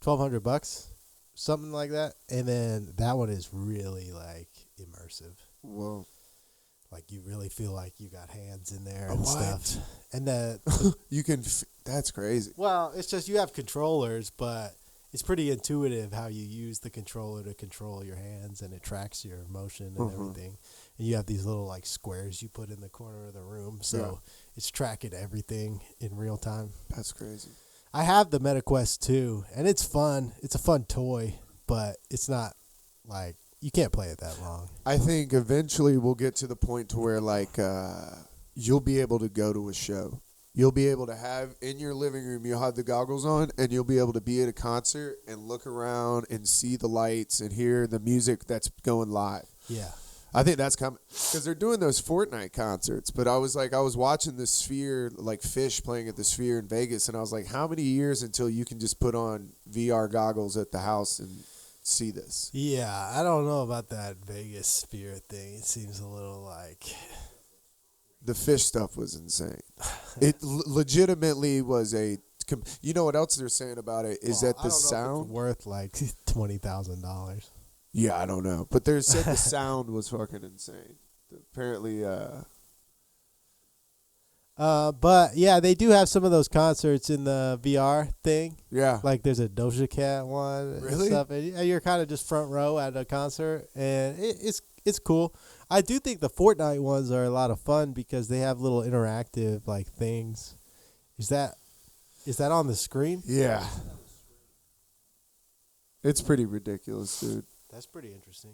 S2: $1,200, something like that, and then that one is really like immersive.
S3: Whoa.
S2: Like you really feel like you got hands in there
S3: Oh,
S2: and
S3: what?
S2: stuff. And the
S3: You can that's crazy.
S2: well, it's just you have controllers, but it's pretty intuitive how you use the controller to control your hands, and it tracks your motion and everything. And you have these little like squares you put in the corner of the room, so it's tracking everything in real time.
S3: That's crazy.
S2: I have the MetaQuest 2, and it's fun. It's a fun toy, but it's not like you can't play it that long.
S3: I think eventually we'll get to the point to where like you'll be able to go to a show. You'll be able to have in your living room, you'll have the goggles on, and you'll be able to be at a concert and look around and see the lights and hear the music that's going live.
S2: Yeah.
S3: I think that's coming because they're doing those Fortnite concerts. But I was watching the Sphere, like Fish playing at the Sphere in Vegas, and I was like, how many years until you can just put on VR goggles at the house and see this?
S2: Yeah, I don't know about that Vegas Sphere thing. It seems a little like
S3: The Fish stuff was insane. It legitimately was a. You know what else they're saying about it is that the sound
S2: worth like $20,000.
S3: Yeah, I don't know, but they said the sound was fucking insane. Apparently,
S2: but yeah, they do have some of those concerts in the VR thing.
S3: Yeah,
S2: like there's a Doja Cat one.
S3: Really?
S2: And stuff, and you're kind of just front row at a concert, and it's cool. I do think the Fortnite ones are a lot of fun because they have little interactive like things. Is that on the screen?
S3: Yeah, it's pretty ridiculous, dude.
S2: That's pretty interesting.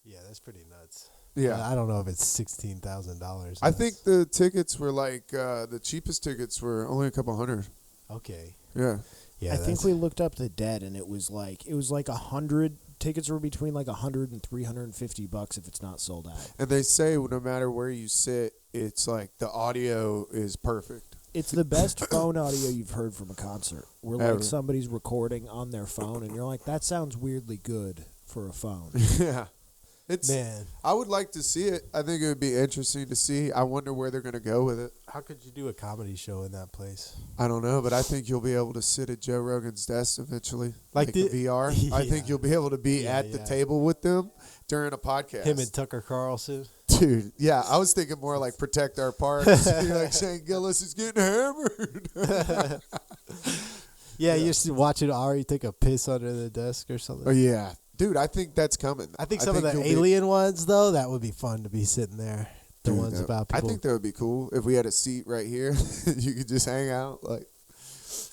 S2: Yeah, that's pretty nuts.
S3: Yeah,
S2: I don't know if it's $16,000.
S3: I think the tickets were like the cheapest tickets were only a couple $100.
S2: Okay.
S3: Yeah.
S2: Yeah.
S4: I think we looked up the dead, and it was like 100 tickets were between like $100 and $350 if it's not sold out.
S3: And they say no matter where you sit, it's like the audio is perfect.
S4: It's the best phone audio you've heard from a concert. Where like
S3: Ever.
S4: somebody's recording on their phone, and you're like, that sounds weirdly good for a phone.
S3: Yeah.
S2: Man,
S3: I would like to see it. I think it would be interesting to see. I wonder where they're going to go with it.
S2: How could you do a comedy show in that place?
S3: I don't know, but I think you'll be able to sit at Joe Rogan's desk eventually,
S2: Like
S3: the VR. I think
S2: Yeah.
S3: you'll be able to be
S2: Yeah,
S3: at the
S2: yeah.
S3: table with them during a podcast.
S2: Him and Tucker Carlson.
S3: Dude, yeah, I was thinking more like protect our parks. You're like Shane Gillis is getting hammered.
S2: Yeah, you used to watch it Ari take a piss under the desk or something.
S3: Oh yeah, dude, I think that's coming.
S2: I think some of the
S3: you'll be-
S2: alien ones, though, that would be fun to be sitting there. The
S3: Dude,
S2: ones
S3: that-
S2: about
S3: I
S2: people.
S3: think that would be cool if we had a seat right here. You could just hang out. Like,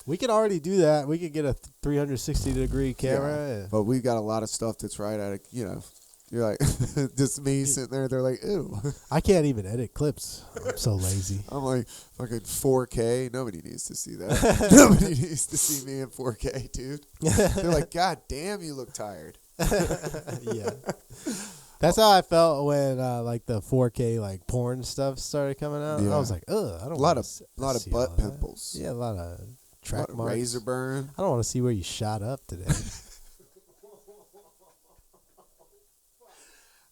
S2: We could already do that. We could get a 360-degree camera.
S3: yeah. But we got a lot of stuff that's right at it. You're like, just me sitting there. They're like, ew.
S2: I can't even edit clips. I'm so lazy.
S3: I'm like, fucking 4K. Nobody needs to see that. Nobody needs to see me in 4K, dude. They're like, God damn, you look tired.
S2: Yeah. That's how I felt when like the 4K like porn stuff started coming out.
S3: Yeah.
S2: I was like, ugh, I don't
S3: A lot
S2: wanna
S3: of
S2: see
S3: butt
S2: all that.
S3: pimples.
S2: Yeah, a lot of
S3: A
S2: track
S3: lot of
S2: marks.
S3: razor burn.
S2: I don't want to see where you shot up today.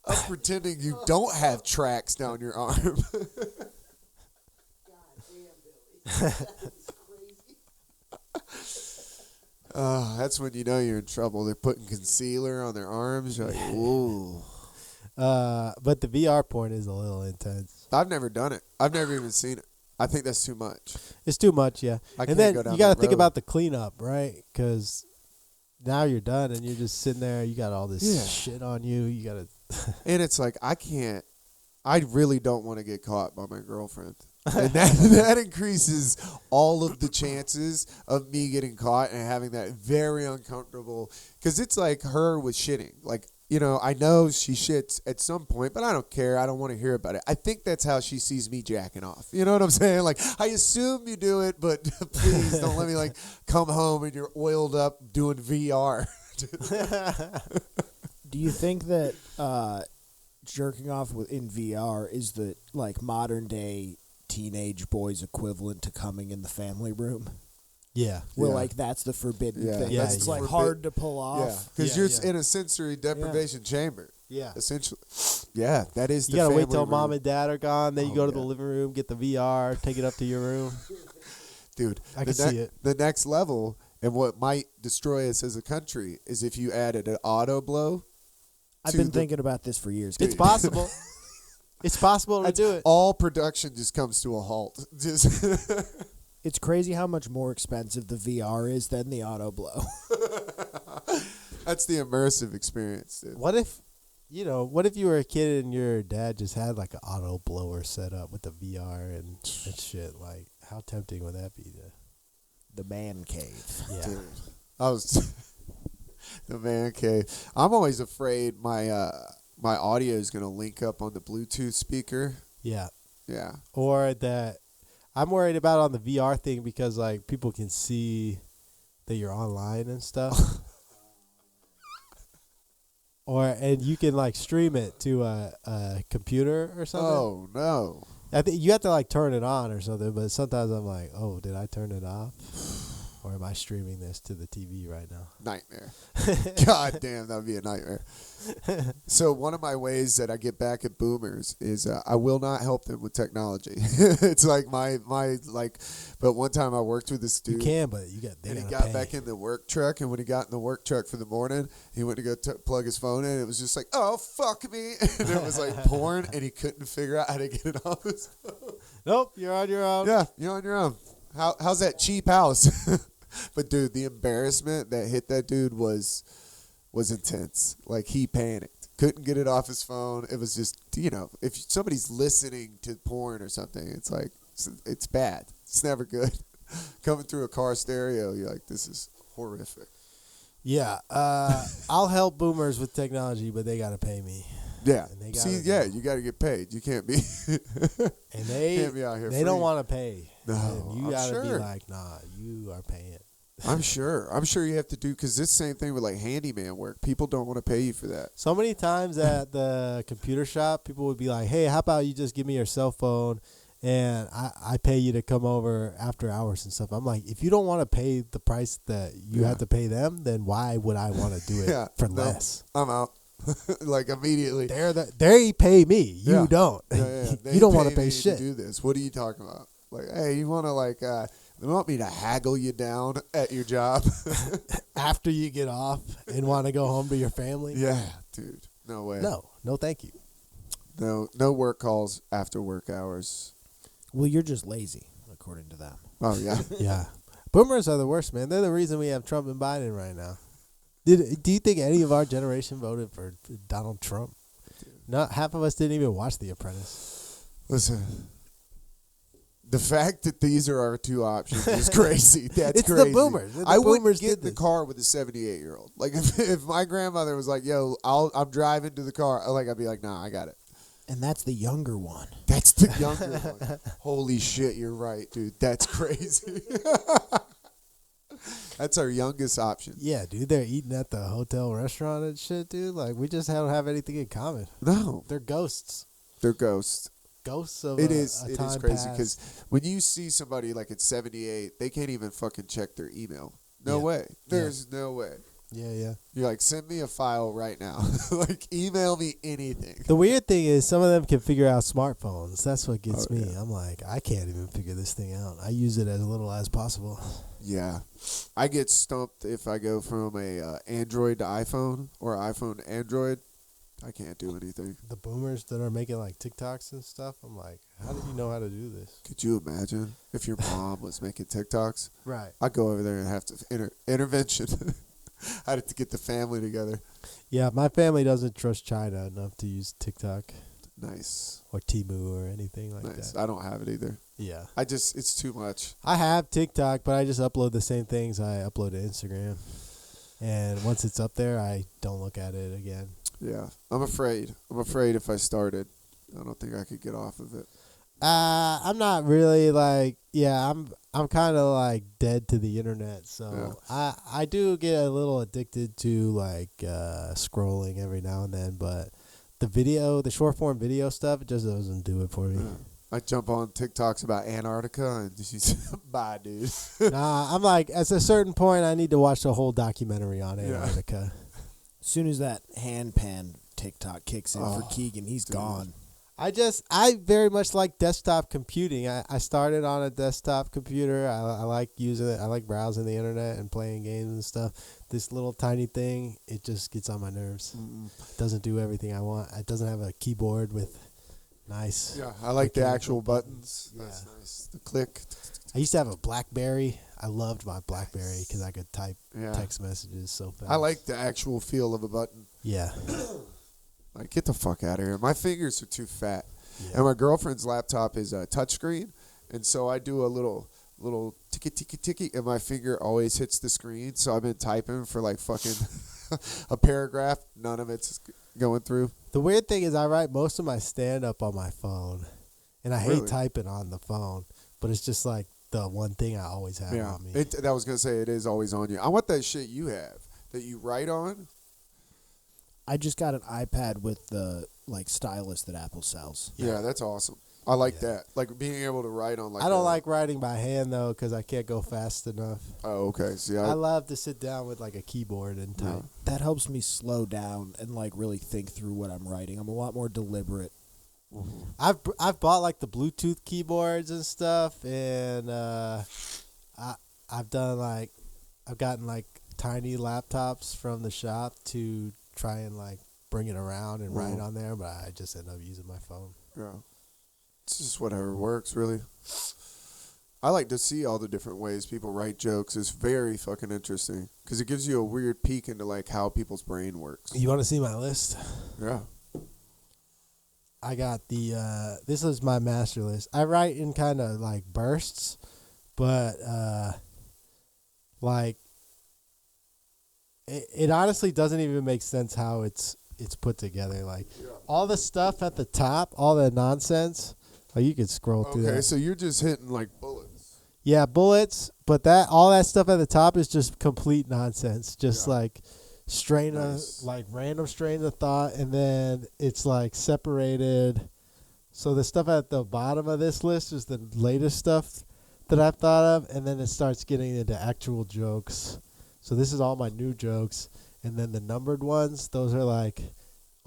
S3: I'm pretending you don't have tracks down your arm. That's when you know you're in trouble. They're putting concealer on their arms. You're like, ooh.
S2: But the VR porn is a little intense.
S3: I've never done it. I've never even seen it. I think that's too much.
S2: It's too much, yeah.
S3: I
S2: And
S3: can't
S2: then
S3: go down
S2: you got to
S3: that
S2: think
S3: road.
S2: about the cleanup, right? Because now you're done and you're just sitting there. You got all this
S3: Yeah.
S2: shit on you. You got to.
S3: And it's like, I really don't want to get caught by my girlfriend. And that increases all of the chances of me getting caught and having that very uncomfortable, because it's like her with shitting. Like, I know she shits at some point, but I don't care. I don't want to hear about it. I think that's how she sees me jacking off. You know what I'm saying? Like, I assume you do it, but please don't let me like come home and you're oiled up doing VR.
S4: Do you think that jerking off in VR is the like modern day teenage boys equivalent to coming in the family room?
S2: Yeah.
S4: Where
S3: Yeah.
S4: like that's the forbidden
S3: Yeah.
S4: thing.
S2: Yeah,
S4: That's
S2: yeah.
S4: like hard to pull off.
S3: Yeah, because
S2: Yeah,
S3: you're
S2: yeah.
S3: in a sensory deprivation chamber,
S2: Yeah.
S3: essentially. Yeah, that is
S2: You
S3: the
S2: got to wait
S3: family
S2: till
S3: room.
S2: mom and dad are gone. Then you
S3: Oh,
S2: go to the
S3: yeah.
S2: living room, get the VR, take it up to your room.
S3: Dude,
S2: I can see it.
S3: The next level, and what might destroy us as a country, is if you added an auto blow.
S4: I've
S3: to
S4: been
S3: the-
S4: thinking about this for years.
S2: It's possible. It's possible to do it.
S3: All production just comes to a halt. Just
S4: It's crazy how much more expensive the VR is than the auto blow.
S3: That's the immersive experience, dude.
S2: What if you were a kid and your dad just had like an auto blower set up with the VR and shit? Like, how tempting would that be?
S4: The man cave.
S2: Yeah.
S3: Dude, I was the man cave. I'm always afraid my my audio is gonna link up on the Bluetooth speaker.
S2: Yeah.
S3: Yeah.
S2: Or that I'm worried about on the VR thing because like people can see that you're online and stuff. And you can like stream it to a computer or something.
S3: Oh no.
S2: I think you have to like turn it on or something, but sometimes I'm like, oh, did I turn it off? Or am I streaming this to the TV right now?
S3: Nightmare. God damn, that would be a nightmare. So one of my ways that I get back at boomers is I will not help them with technology. It's like my but one time I worked with this
S2: You
S3: dude.
S2: can, but they
S3: And he
S2: gotta
S3: got
S2: pay.
S3: back in the work truck, and when he got in the work truck for the morning, he went to go plug his phone in. It was just like, oh, fuck me. And it was like porn, and he couldn't figure out how to get it off his phone.
S2: Nope, you're on your own.
S3: Yeah, you're on your own. How's that cheap house? But, dude, the embarrassment that hit that dude was intense. Like, he panicked. Couldn't get it off his phone. It was just, if somebody's listening to porn or something, it's like, it's bad. It's never good. Coming through a car stereo, you're like, this is horrific.
S2: Yeah, I'll help boomers with technology, but they gotta pay me.
S3: Yeah.
S2: And they
S3: See,
S2: gotta-
S3: you got to get paid. You can't be.
S2: And they
S3: Can't be out here
S2: they don't
S3: free.
S2: want to pay.
S3: No,
S2: And you
S3: I'm
S2: gotta be
S3: sure.
S2: like, nah, you are paying.
S3: I'm sure you have to do, because it's the same thing with like handyman work. People don't want to pay you for that.
S2: So many times at the computer shop, people would be like, hey, how about you just give me your cell phone and I pay you to come over after hours and stuff. I'm like, if you don't want to pay the price that you
S3: Yeah.
S2: have to pay them, then why would I want to do it
S3: Yeah,
S2: for
S3: no.
S2: less?
S3: I'm out. Like immediately.
S2: They pay me. You
S3: Yeah.
S2: don't.
S3: Yeah, yeah.
S2: You don't want
S3: pay
S2: to pay
S3: me
S2: shit.
S3: to do this. What are you talking about? Like, hey, you want to they want me to haggle you down at your job?
S2: After you get off and want to go home to your family?
S3: Yeah, dude. No way.
S2: No, thank you.
S3: No work calls after work hours.
S4: Well, you're just lazy, according to them.
S3: Oh, yeah.
S2: Yeah. Boomers are the worst, man. They're the reason we have Trump and Biden right now. Do you think any of our generation voted for Donald Trump? Not half of us didn't even watch The Apprentice.
S3: Listen, the fact that these are our two options is crazy. That's
S2: It's
S3: crazy.
S2: the boomers. The
S3: I wouldn't
S2: boomers
S3: get
S2: did
S3: in the
S2: this.
S3: car with a 78-year-old. Like, if my grandmother was like, yo, I'm driving to the car, I'd be like, nah, I got it.
S4: And that's the younger one.
S3: That's the younger one. Holy shit, you're right, dude. That's crazy. That's our youngest option.
S2: Yeah, dude, they're eating at the hotel restaurant and shit, dude. Like, we just don't have anything in common.
S3: No,
S2: They're ghosts.
S3: they're ghosts.
S2: Ghosts of
S3: It
S2: a
S3: is
S2: time
S3: crazy
S2: past.
S3: because when you see somebody like at 78, they can't even fucking check their email. No
S2: Yeah.
S3: way. There's no way.
S2: Yeah.
S3: You're like, send me a file right now. Like, email me anything.
S2: The weird thing is some of them can figure out smartphones. That's what gets
S3: Oh,
S2: me.
S3: yeah.
S2: I'm like, I can't even figure this thing out. I use it as little as possible.
S3: Yeah. I get stumped if I go from a Android to iPhone or iPhone to Android. I can't do anything.
S2: The boomers that are making like TikToks and stuff, I'm like, how did you know how to do this?
S3: Could you imagine if your mom was making TikToks?
S2: Right.
S3: I'd go over there and have to intervention. I'd have to get the family together.
S2: Yeah, my family doesn't trust China enough to use TikTok
S3: Nice.
S2: or Temu or anything like
S3: Nice.
S2: that.
S3: I don't have it either.
S2: Yeah.
S3: It's too much.
S2: I have TikTok, but I just upload the same things I upload to Instagram. And once it's up there, I don't look at it again.
S3: Yeah. I'm afraid if I started, I don't think I could get off of it.
S2: I'm not really like, I'm kind of like dead to the internet, so I do get a little addicted to like scrolling every now and then, but the short form video stuff, it just doesn't do it for me.
S3: Yeah. I jump on TikToks about Antarctica and she's bye, dude.
S2: Nah, I'm like, at a certain point, I need to watch the whole documentary on Antarctica.
S4: As soon as that hand pan TikTok kicks in for Keegan, he's
S3: dude.
S4: gone.
S2: I very much like desktop computing. I started on a desktop computer. I like using it. I like browsing the internet and playing games and stuff. This little tiny thing, it just gets on my nerves. Doesn't do everything I want. It doesn't have a keyboard with nice.
S3: Yeah, I like the
S2: mechanical
S3: actual buttons. That's nice. The click.
S2: I used to have a BlackBerry. I loved my BlackBerry because I could type
S3: Yeah.
S2: text messages so fast.
S3: I like the actual feel of a button.
S2: Yeah.
S3: Like, get the fuck out of here. My fingers are too fat.
S2: Yeah.
S3: And my girlfriend's laptop is a touchscreen. And so I do a little ticky, and my finger always hits the screen. So I've been typing for like fucking a paragraph. None of it's going through.
S2: The weird thing is I write most of my stand-up on my phone. And I hate
S3: Really?
S2: typing on the phone. But it's just like the one thing I always have on me.
S3: I was going to say it is always on you. I want that shit you have that you write on.
S4: I just got an iPad with the like stylus that Apple sells.
S3: Yeah, that's awesome. I like that. Like being able to write on like
S2: I don't like writing by hand, though, because I can't go fast enough.
S3: Oh, okay. See,
S2: I love to sit down with like a keyboard and type.
S4: That helps me slow down and like really think through what I'm writing. I'm a lot more deliberate.
S2: I've bought like the Bluetooth keyboards and stuff, and I've gotten like tiny laptops from the shop to try and like bring it around and write on there, but I just end up using my phone.
S3: Yeah. It's just whatever works, really. I like to see all the different ways people write jokes. It's very fucking interesting because it gives you a weird peek into like how people's brain works.
S2: You want to see my list?
S3: Yeah.
S2: I got the this is my master list. I write in kind of like bursts, but like it honestly doesn't even make sense how it's put together. Like all the stuff at the top, all the nonsense. Like you could scroll through
S3: Okay,
S2: that.
S3: so you're just hitting like bullets.
S2: Yeah, bullets, but all that stuff at the top is just complete nonsense. Just like random strains of thought, and then it's like separated. So the stuff at the bottom of this list is the latest stuff that I've thought of, and then it starts getting into actual jokes. So this is all my new jokes, and then the numbered ones, those are like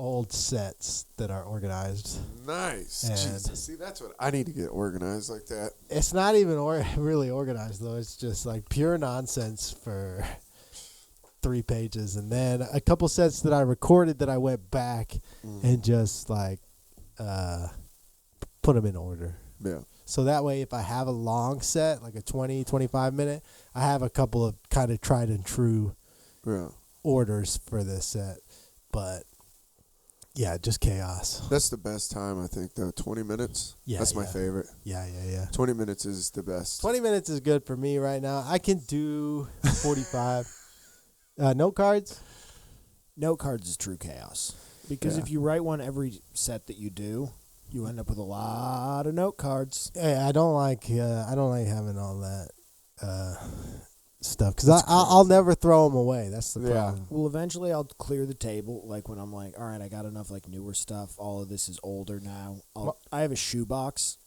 S2: old sets that are organized.
S3: Nice.
S2: And
S3: Jesus. See, that's what I need to get organized like that.
S2: it's not even really organized though. It's just like pure nonsense for 3 pages, and then a couple sets that I recorded that I went back and just like put them in order.
S3: Yeah.
S2: So that way, if I have a long set, like a 20, 25 minute, I have a couple of kind of tried and true orders for this set. But yeah, just chaos.
S3: That's the best time, I think, though. 20 minutes?
S2: Yeah,
S3: That's my favorite.
S2: Yeah.
S3: 20 minutes is the best.
S2: 20 minutes is good for me right now. I can do 45. Note cards?
S4: Note cards is true chaos. Because if you write one every set that you do, you end up with a lot of note cards.
S2: Hey, I don't like having all that stuff because I'll never throw them away. That's the problem.
S4: Well, eventually I'll clear the table. Like when I'm like, all right, I got enough like newer stuff. All of this is older now. I have a shoebox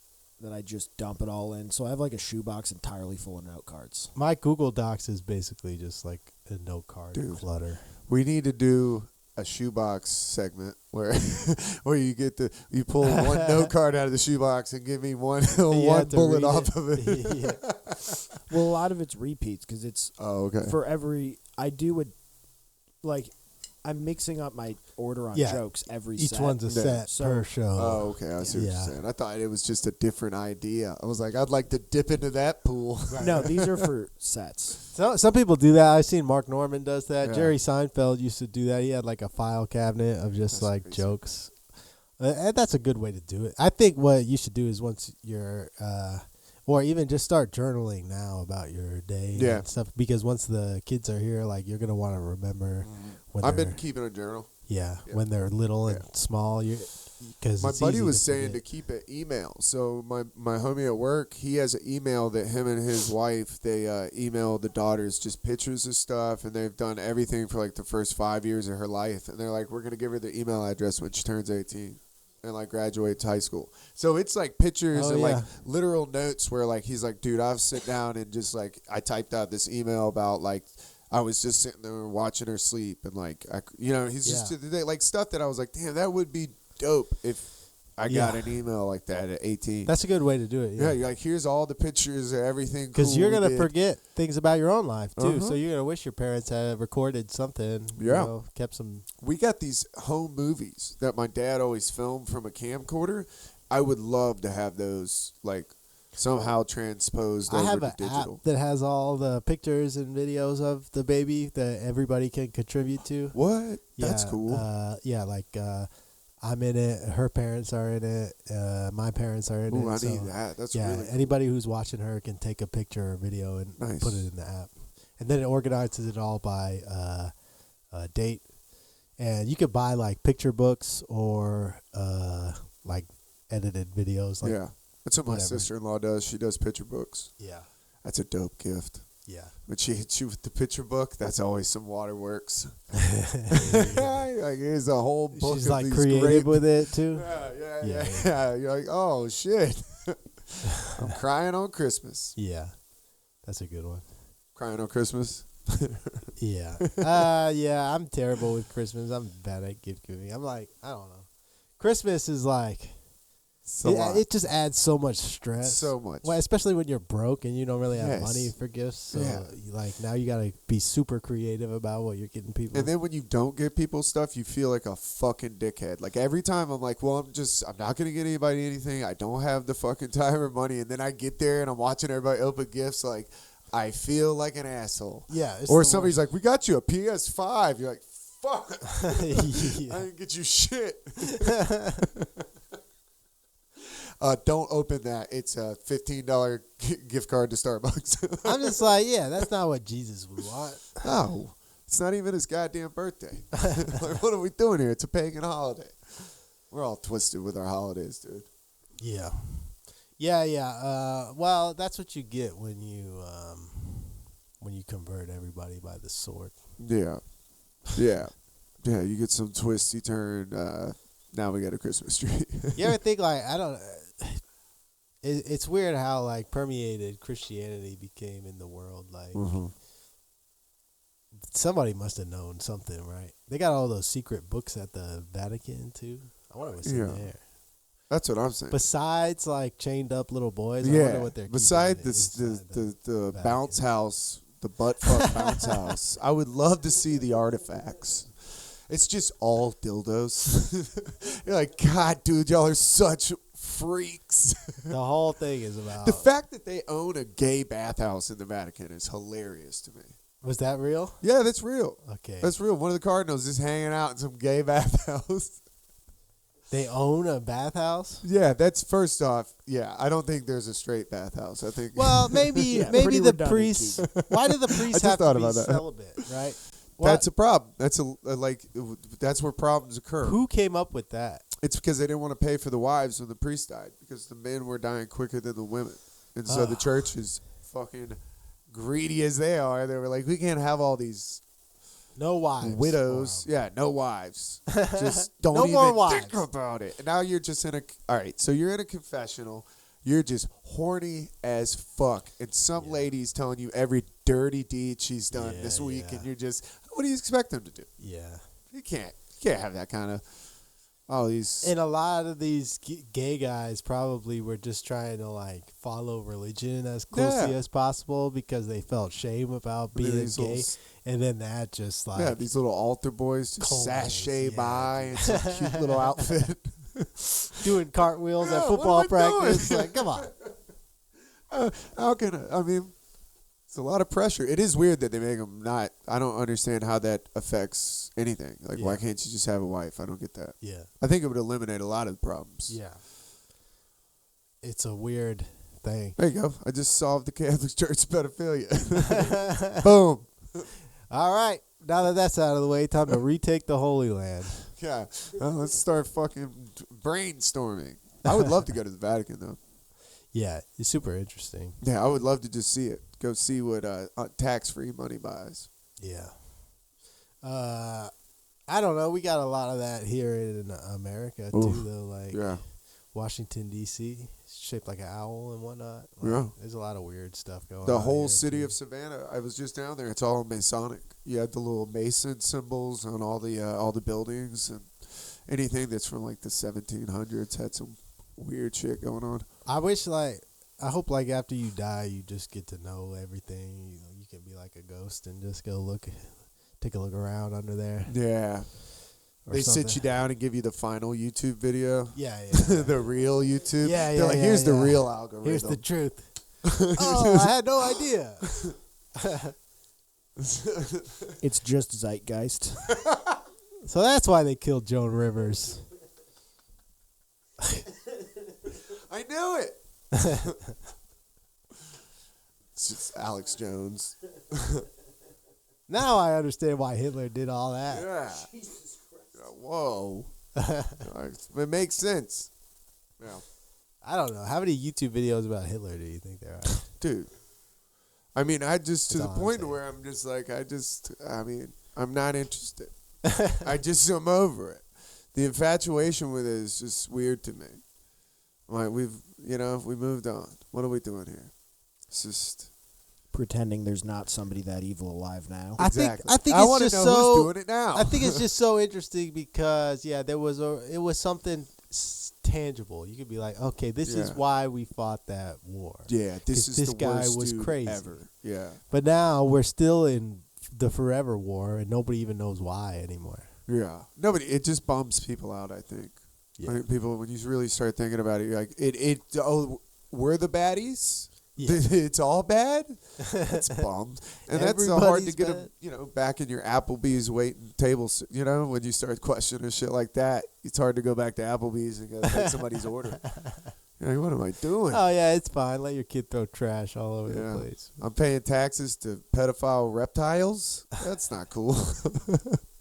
S4: that I just dump it all in. So I have like a shoebox entirely full of note cards.
S2: My Google Docs is basically just like a note card clutter.
S3: We need to do a shoebox segment where you pull one note card out of the shoebox and give me one bullet off of it.
S2: Yeah.
S4: Well, a lot of it's repeats because it's for every I do it like I'm mixing up my order on jokes every
S2: Each
S4: set.
S2: one's a set per show.
S3: Oh, okay. I see what you're saying. I thought it was just a different idea. I was like, I'd like to dip into that pool.
S4: No, these are for sets.
S2: So some people do that. I've seen Mark Norman does that.
S3: Yeah.
S2: Jerry Seinfeld used to do that. He had like a file cabinet of just like jokes. And that's a good way to do it. I think what you should do is once you're or even just start journaling now about your day and stuff. Because once the kids are here, like you're gonna want to remember when
S3: I've been keeping a journal.
S2: Yeah, when they're little and small. Because
S3: my buddy was saying to keep an email. So my homie at work, he has an email that him and his wife they email the daughters just pictures of stuff, and they've done everything for like the first 5 years of her life. And they're like, we're gonna give her the email address when she turns 18. And like graduates high school. So it's like pictures and like literal notes where like he's like, dude, I've sit down and just like I typed out this email about like I was just sitting there watching her sleep and like he's just like stuff that I was like, damn, that would be dope if I got an email like that at 18.
S2: That's a good way to do it.
S3: Yeah, you're like, here's all the pictures of everything.
S2: Because you're gonna forget things about your own life too. So you're gonna wish your parents had recorded something.
S3: Yeah,
S2: kept some.
S3: We got these home movies that my dad always filmed from a camcorder. I would love to have those like somehow transposed over to digital.
S2: I have an app that has all the pictures and videos of the baby that everybody can contribute to.
S3: What? That's cool.
S2: I'm in it. Her parents are in it. My parents are in it.
S3: I need that. That's really cool.
S2: Anybody who's watching her can take a picture or video and put it in the app. And then it organizes it all by date. And you could buy like picture books or like edited videos. Like
S3: that's what my sister-in-law does. She does picture books.
S2: Yeah.
S3: That's a dope gift.
S2: Yeah.
S3: When she hits you with the picture book, that's always some waterworks. Like here's a whole book.
S2: She's
S3: of
S2: like
S3: these
S2: creative with it too.
S3: Yeah. You're like, oh shit. I'm crying on Christmas.
S2: Yeah. That's a good one.
S3: Crying on Christmas.
S2: Yeah. I'm terrible with Christmas. I'm bad at gift giving. I'm like, I don't know. Christmas is like it just adds so much stress.
S3: So much.
S2: Well, especially when you're broke and you don't really have money for gifts. So like now you gotta be super creative about what you're getting people.
S3: And then when you don't get people stuff, you feel like a fucking dickhead. Like every time I'm like, well, I'm not gonna get anybody anything. I don't have the fucking time or money. And then I get there and I'm watching everybody open gifts. Like I feel like an asshole.
S2: Yeah.
S3: Or somebody's like, we got you a PS5. You're like, fuck. I didn't get you shit. Don't open that. It's a $15 gift card to Starbucks.
S2: I'm just like, that's not what Jesus would want.
S3: No. It's not even his goddamn birthday. Like, what are we doing here? It's a pagan holiday. We're all twisted with our holidays, dude.
S2: Yeah. Well, that's what you get when you convert everybody by the sword.
S3: Yeah. Yeah. Yeah, you get some twisty turn. Now we got a Christmas tree.
S2: You ever think, like, it's weird how, like, permeated Christianity became in the world. Like, Somebody must have known something, right? They got all those secret books at the Vatican too. I wonder what's in there.
S3: That's what I'm saying.
S2: Besides, like chained up little boys, I wonder what they're.
S3: Besides the bounce house, the butt fuck bounce house, I would love to see the artifacts. It's just all dildos. You're like, God, dude, y'all are such freaks.
S2: The whole thing is about
S3: the fact that they own a gay bathhouse in the Vatican is hilarious to me.
S2: Was that real?
S3: Yeah, that's real.
S2: Okay,
S3: that's real. One of the cardinals is hanging out in some gay bathhouse.
S2: They own a bathhouse?
S3: Yeah, that's first off. Yeah, I don't think there's a straight bathhouse. I think.
S2: Well, maybe maybe the priests. Why do the priests have to be celibate? Right. What?
S3: That's a problem. That's that's where problems occur.
S2: Who came up with that?
S3: It's because they didn't want to pay for the wives when the priest died because the men were dying quicker than the women, and so the church is fucking greedy as they are. They were like, we can't have all these.
S2: No wives.
S3: Widows. Yeah, no wives. Just don't
S2: no more
S3: even
S2: wives.
S3: think about it. And now you're just in a... All right, so you're in a confessional. You're just horny as fuck. And some lady's telling you every dirty deed she's done this week. And you're just... What do you expect them to do?
S2: Yeah.
S3: You can't have that kind of... all these...
S2: And a lot of these gay guys probably were just trying to, like, follow religion as closely as possible because they felt shame about being gay. And then that just like...
S3: Yeah, these little altar boys just sashay by in some cute little outfit.
S2: Doing cartwheels at football practice. Like, come on.
S3: How can I mean, it's a lot of pressure. It is weird that they make them not... I don't understand how that affects anything. Like, why can't you just have a wife? I don't get that.
S2: Yeah.
S3: I think it would eliminate a lot of problems.
S2: Yeah. It's a weird thing.
S3: There you go. I just solved the Catholic Church pedophilia. Boom.
S2: All right. Now that that's out of the way, time to retake the Holy Land.
S3: Yeah. Well, let's start fucking brainstorming. I would love to go to the Vatican, though.
S2: Yeah, it's super interesting.
S3: Yeah, I would love to just see it. Go see what tax-free money buys.
S2: Yeah. I don't know. We got a lot of that here in America, too, though. Like Washington, D.C., shaped like an owl and whatnot. Like, there's a lot of weird stuff going on.
S3: The whole city of Savannah, I was just down there. It's all Masonic. You had the little Mason symbols on all the buildings, and anything that's from like the 1700s had some weird shit going on.
S2: I hope like after you die, you just get to know everything. You know, you can be like a ghost and just go take a look around under there.
S3: Yeah. They sit you down and give you the final YouTube video.
S2: Yeah.
S3: The real YouTube.
S2: Yeah.
S3: They're like, here's the real algorithm.
S2: Here's the truth. Oh, I had no idea.
S4: It's just zeitgeist.
S2: So that's why they killed Joan Rivers.
S3: I knew it. It's just Alex Jones.
S2: Now I understand why Hitler did all that.
S3: Yeah. Jesus Christ. Whoa. It makes sense. Yeah.
S2: I don't know. How many YouTube videos about Hitler do you think there are?
S3: Dude. I mean, to the point where I'm just like, I'm not interested. I'm over it. The infatuation with it is just weird to me. Like, we moved on. What are we doing here? It's just...
S4: pretending there's not somebody that evil alive now.
S3: Exactly.
S2: I think
S3: I
S2: it's just so...
S3: who's doing it now.
S2: I think it's just so interesting because, it was something tangible. You could be like, okay, this is why we fought that war.
S3: Yeah, this
S2: the guy
S3: worst
S2: was
S3: dude
S2: crazy.
S3: ever. Yeah.
S2: But now we're still in the forever war, and nobody even knows why anymore.
S3: Yeah. It just bums people out, I think.
S2: Yeah.
S3: I think people, when you really start thinking about it, you're like, we're the baddies?
S2: Yeah.
S3: It's all bad? That's bummed. And that's so hard to get them, back in your Applebee's waiting tables, when you start questioning shit like that. It's hard to go back to Applebee's and go take somebody's order. You're like, what am I doing?
S2: Oh, yeah, it's fine. Let your kid throw trash all over the place.
S3: I'm paying taxes to pedophile reptiles? That's not cool.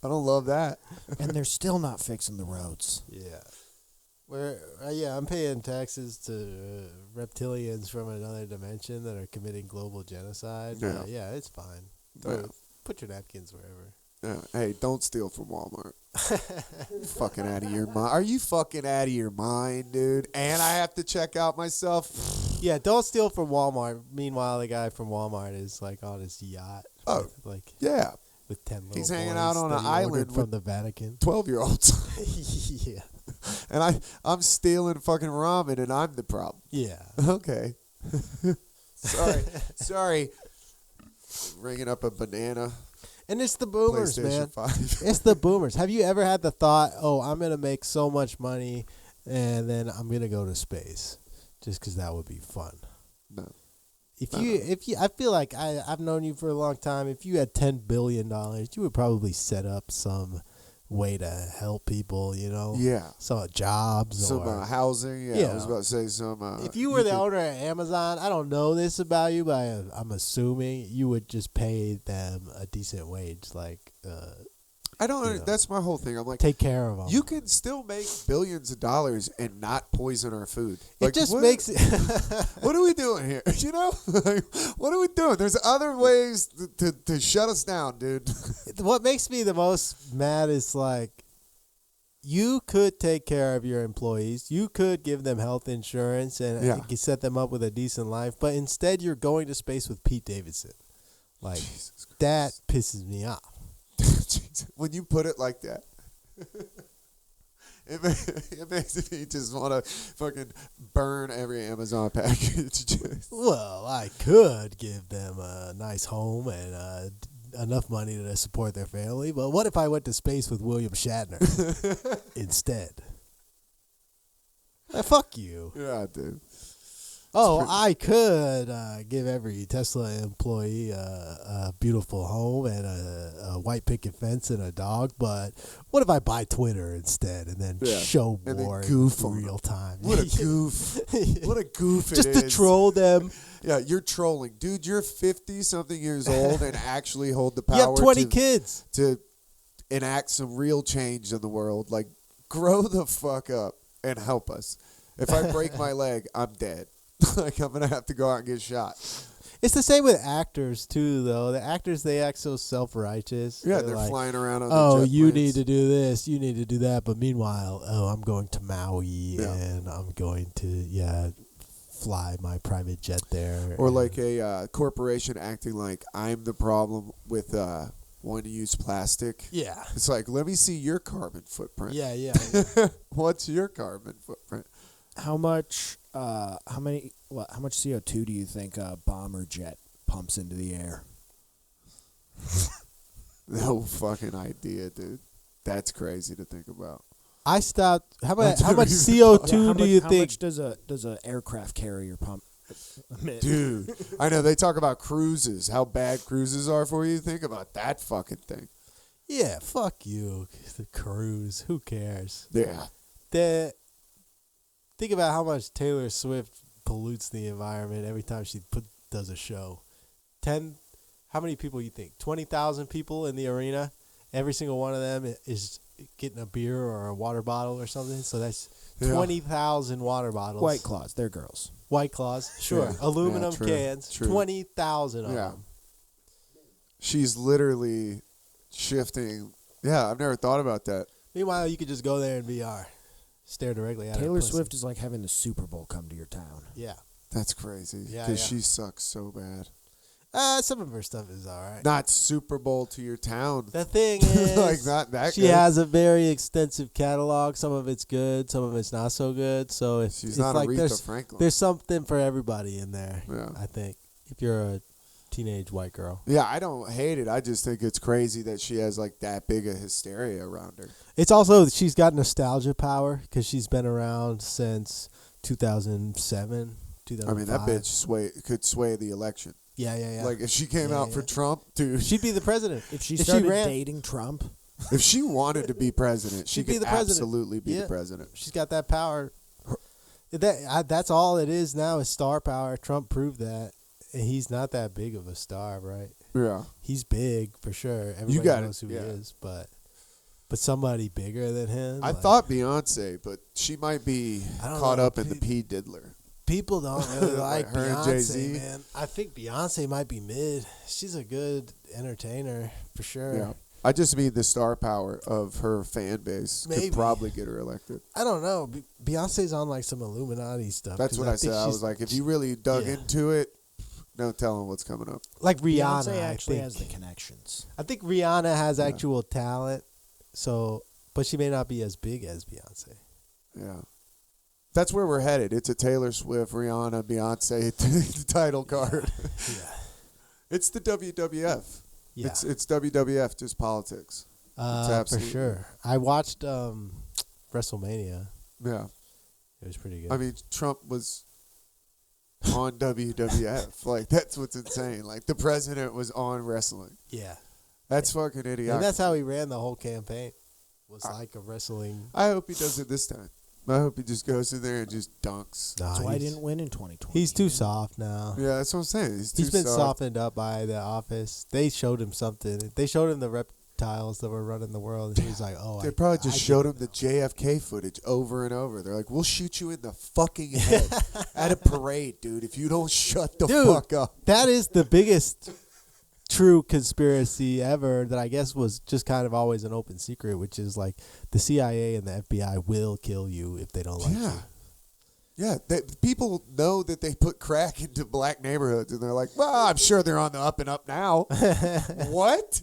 S3: I don't love that.
S4: And they're still not fixing the roads.
S2: Yeah. I'm paying taxes to reptilians from another dimension that are committing global genocide.
S3: Yeah,
S2: It's fine. Put your napkins wherever.
S3: Yeah. Hey, don't steal from Walmart. Fucking out of your mind. Are you fucking out of your mind, dude? And I have to check out myself?
S2: Yeah, don't steal from Walmart. Meanwhile, the guy from Walmart is like on his yacht.
S3: Oh,
S2: like
S3: yeah.
S2: with 10 little
S3: He's hanging
S2: boys
S3: out on
S2: that
S3: an
S2: he ordered
S3: island
S2: from
S3: with
S2: the Vatican.
S3: 12-year-olds.
S2: Yeah.
S3: And I'm stealing fucking ramen, and I'm the problem.
S2: Yeah.
S3: Okay. Sorry. Ringing up a banana.
S2: And it's the boomers, man.
S3: PlayStation 5.
S2: It's the boomers. Have you ever had the thought, oh, I'm going to make so much money and then I'm going to go to space just because that would be fun?
S3: No.
S2: If you, I feel like I've known you for a long time. If you had $10 billion, you would probably set up some way to help people, you know?
S3: Yeah.
S2: Some jobs.
S3: Some
S2: or,
S3: housing. Yeah, I was about to say some.
S2: if you were the owner of Amazon, I don't know this about you, but I'm assuming you would just pay them a decent wage, like
S3: I don't. That's my whole thing. I'm like,
S2: take care of them.
S3: you can still make billions of dollars and not poison our food.
S2: It
S3: Like,
S2: just
S3: what,
S2: makes it.
S3: what are we doing here? You know, like, what are we doing? There's other ways to shut us down, dude.
S2: What makes me the most mad is like, you could take care of your employees. You could give them health insurance and set them up with a decent life. But instead, you're going to space with Pete Davidson. Like, that pisses me off.
S3: When you put it like that, it makes me just want to fucking burn every Amazon package.
S2: Well, I could give them a nice home and enough money to support their family, but what if I went to space with William Shatner instead? Fuck you.
S3: Yeah, dude.
S2: Oh, I could give every Tesla employee a beautiful home and a white picket fence and a dog, but what if I buy Twitter instead and then show
S3: and
S2: war
S3: then goof
S2: in
S3: on
S2: real time?
S3: What a goof. What a goof it
S2: Just
S3: is.
S2: to troll them.
S3: Yeah, you're trolling. Dude, you're 50-something years old and actually hold the power
S2: You have 20 kids.
S3: to enact some real change in the world. Like, grow the fuck up and help us. If I break my leg, I'm dead. Like, I'm going to have to go out and get shot.
S2: It's the same with actors, too, though. The actors, they act so self-righteous.
S3: Yeah, they're
S2: like,
S3: flying around on
S2: oh,
S3: jet
S2: you
S3: planes.
S2: need to do this, you need to do that. But meanwhile, I'm going to Maui and I'm going to, fly my private jet there.
S3: Or like a corporation acting like I'm the problem with one-use plastic.
S2: Yeah.
S3: It's like, let me see your carbon footprint.
S2: Yeah.
S3: What's your carbon footprint?
S4: How much CO2 do you think a bomber jet pumps into the air?
S3: No fucking idea, dude. That's crazy to think about.
S2: I stopped. How much
S3: How
S2: CO2 do you
S4: how
S2: think?
S4: much does a aircraft carrier pump emit?
S3: Dude, I know they talk about cruises, how bad cruises are for you. Think about that fucking thing.
S2: Yeah, fuck you. The cruise. Who cares?
S3: Yeah.
S2: Think about how much Taylor Swift pollutes the environment every time she does a show. How many people you think? 20,000 people in the arena. Every single one of them is getting a beer or a water bottle or something. So that's 20,000 water bottles.
S4: White Claws, they're girls.
S2: White Claws, sure.
S3: Yeah.
S2: Aluminum
S3: Yeah, true,
S2: cans,
S3: true.
S2: 20,000 of them.
S3: She's literally shifting. Yeah, I've never thought about that.
S2: Meanwhile, you could just go there in VR. Stare directly at her
S4: Taylor
S2: pussy.
S4: Swift is like having the Super Bowl come to your town.
S2: Yeah.
S3: That's crazy.
S2: Yeah,
S3: Because
S2: yeah.
S3: she sucks so bad.
S2: Some of her stuff is all right.
S3: Not Super Bowl to your town.
S2: The thing is,
S3: Like, not that
S2: she
S3: good.
S2: has a very extensive catalog. Some of it's good, some of it's not so good. So
S3: She's
S2: it's
S3: not
S2: like
S3: Aretha Franklin.
S2: there's something for everybody in there.
S3: Yeah.
S2: I think if you're a teenage white girl,
S3: Yeah, I don't hate it. I just think it's crazy that she has like that big of hysteria around her.
S2: it's also she's got nostalgia power because she's been around since 2007, 2005.
S3: I mean, that bitch could sway the election.
S2: Yeah.
S3: Like, if she came out for Trump, dude,
S2: she'd be the president
S4: If she
S2: If she
S4: started
S2: ran-
S4: dating Trump,
S3: if she wanted to be president, she
S2: She'd be
S3: could
S2: the president.
S3: absolutely be
S2: Yeah.
S3: the president.
S2: She's got that power. That's all it is now is star power. Trump proved that. And he's not that big of a star, right?
S3: Yeah.
S2: He's big for sure. Everybody
S3: got
S2: knows
S3: it,
S2: who
S3: yeah.
S2: he is, but somebody bigger than him.
S3: I
S2: like,
S3: thought Beyonce, but she might be
S2: I don't
S3: caught
S2: know.
S3: up in the P Diddler.
S2: people don't really like
S3: Her and
S2: Beyonce,
S3: Jay-Z.
S2: man. I think Beyonce might be mid. She's a good entertainer for sure.
S3: Yeah. I just mean the star power of her fan base
S2: Maybe.
S3: could probably get her elected.
S2: I don't know. Beyonce's on like some Illuminati stuff.
S3: That's
S2: 'cause
S3: what I
S2: think
S3: said. I
S2: she's-
S3: was like, if you really dug
S2: yeah.
S3: into it, No telling what's coming up.
S2: Like Rihanna,
S4: Beyonce
S2: I
S4: actually
S2: think.
S4: has the connections.
S2: I think Rihanna has actual talent, but she may not be as big as Beyonce.
S3: Yeah. That's where we're headed. It's a Taylor Swift, Rihanna, Beyonce title card.
S2: Yeah.
S3: It's the WWF.
S2: Yeah.
S3: It's WWF, just politics.
S2: For
S3: absolutely-
S2: sure. I watched WrestleMania.
S3: Yeah.
S2: It was pretty good.
S3: I mean, Trump was on WWF. Like, that's what's insane. Like, the president was on wrestling.
S2: yeah.
S3: That's fucking idiotic.
S2: And that's how he ran the whole campaign. Was like a wrestling.
S3: I hope he does it this time. I hope he just goes in there and just dunks.
S2: Nah,
S4: That's why he
S2: he's-
S4: didn't win in 2020.
S2: He's too soft now.
S3: Yeah, that's what I'm saying.
S2: He's been softened up by the office. They showed him something. They showed him the reptiles that were running the world, and he was like, "Oh."
S3: They probably just showed him the JFK footage over and over. They're like, "We'll shoot you in the fucking head at a parade, dude, if you don't shut the
S2: Dude,
S3: fuck up."
S2: That is the biggest true conspiracy ever that I guess was just kind of always an open secret, which is like the CIA and the FBI will kill you if they don't like you.
S3: Yeah, people know that they put crack into black neighborhoods, and they're like, "Well, I'm sure they're on the up and up now." What?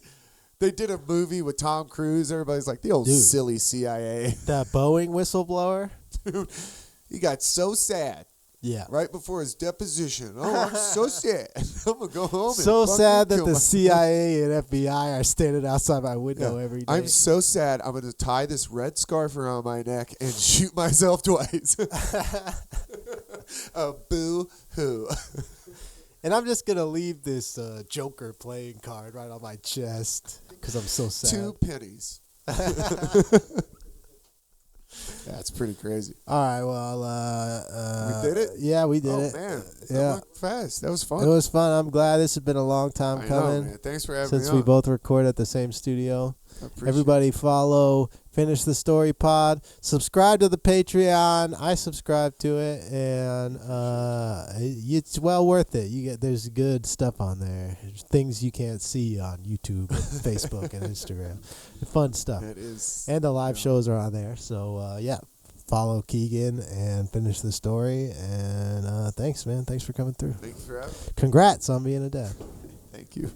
S3: They did a movie with Tom Cruise. Everybody's like, the old
S2: Dude.
S3: silly CIA.
S2: The Boeing whistleblower.
S3: Dude, he got so sad
S2: Yeah.
S3: right before his deposition. Oh, I'm so sad. I'm going to go home
S2: So
S3: and
S2: sad that
S3: kill
S2: the
S3: myself.
S2: CIA and FBI are standing outside my window
S3: Yeah.
S2: every day.
S3: I'm so sad. I'm going to tie this red scarf around my neck and shoot myself twice. Boo-hoo.
S2: And I'm just going to leave this Joker playing card right on my chest because I'm so sad.
S3: 2 pennies. That's pretty crazy.
S2: All right, well,
S3: We did it?
S2: Yeah, we did
S3: Oh,
S2: it.
S3: man.
S2: Yeah.
S3: That went fast. That was fun.
S2: It was fun. I'm glad this has been a long time
S3: I know,
S2: coming
S3: man. Thanks for having
S2: since
S3: me
S2: we
S3: on.
S2: both record at the same studio.
S3: I appreciate
S2: Everybody follow Finish the Story Pod. Subscribe to the Patreon. I subscribe to it, and it's well worth it. There's good stuff on there. There's things you can't see on YouTube, and Facebook, and Instagram. Fun stuff.
S3: It is.
S2: And the live shows are on there. So follow Keegan and Finish the Story. And thanks, man. Thanks for coming through.
S3: Thanks for having me.
S2: Congrats on being a dad.
S3: Thank you.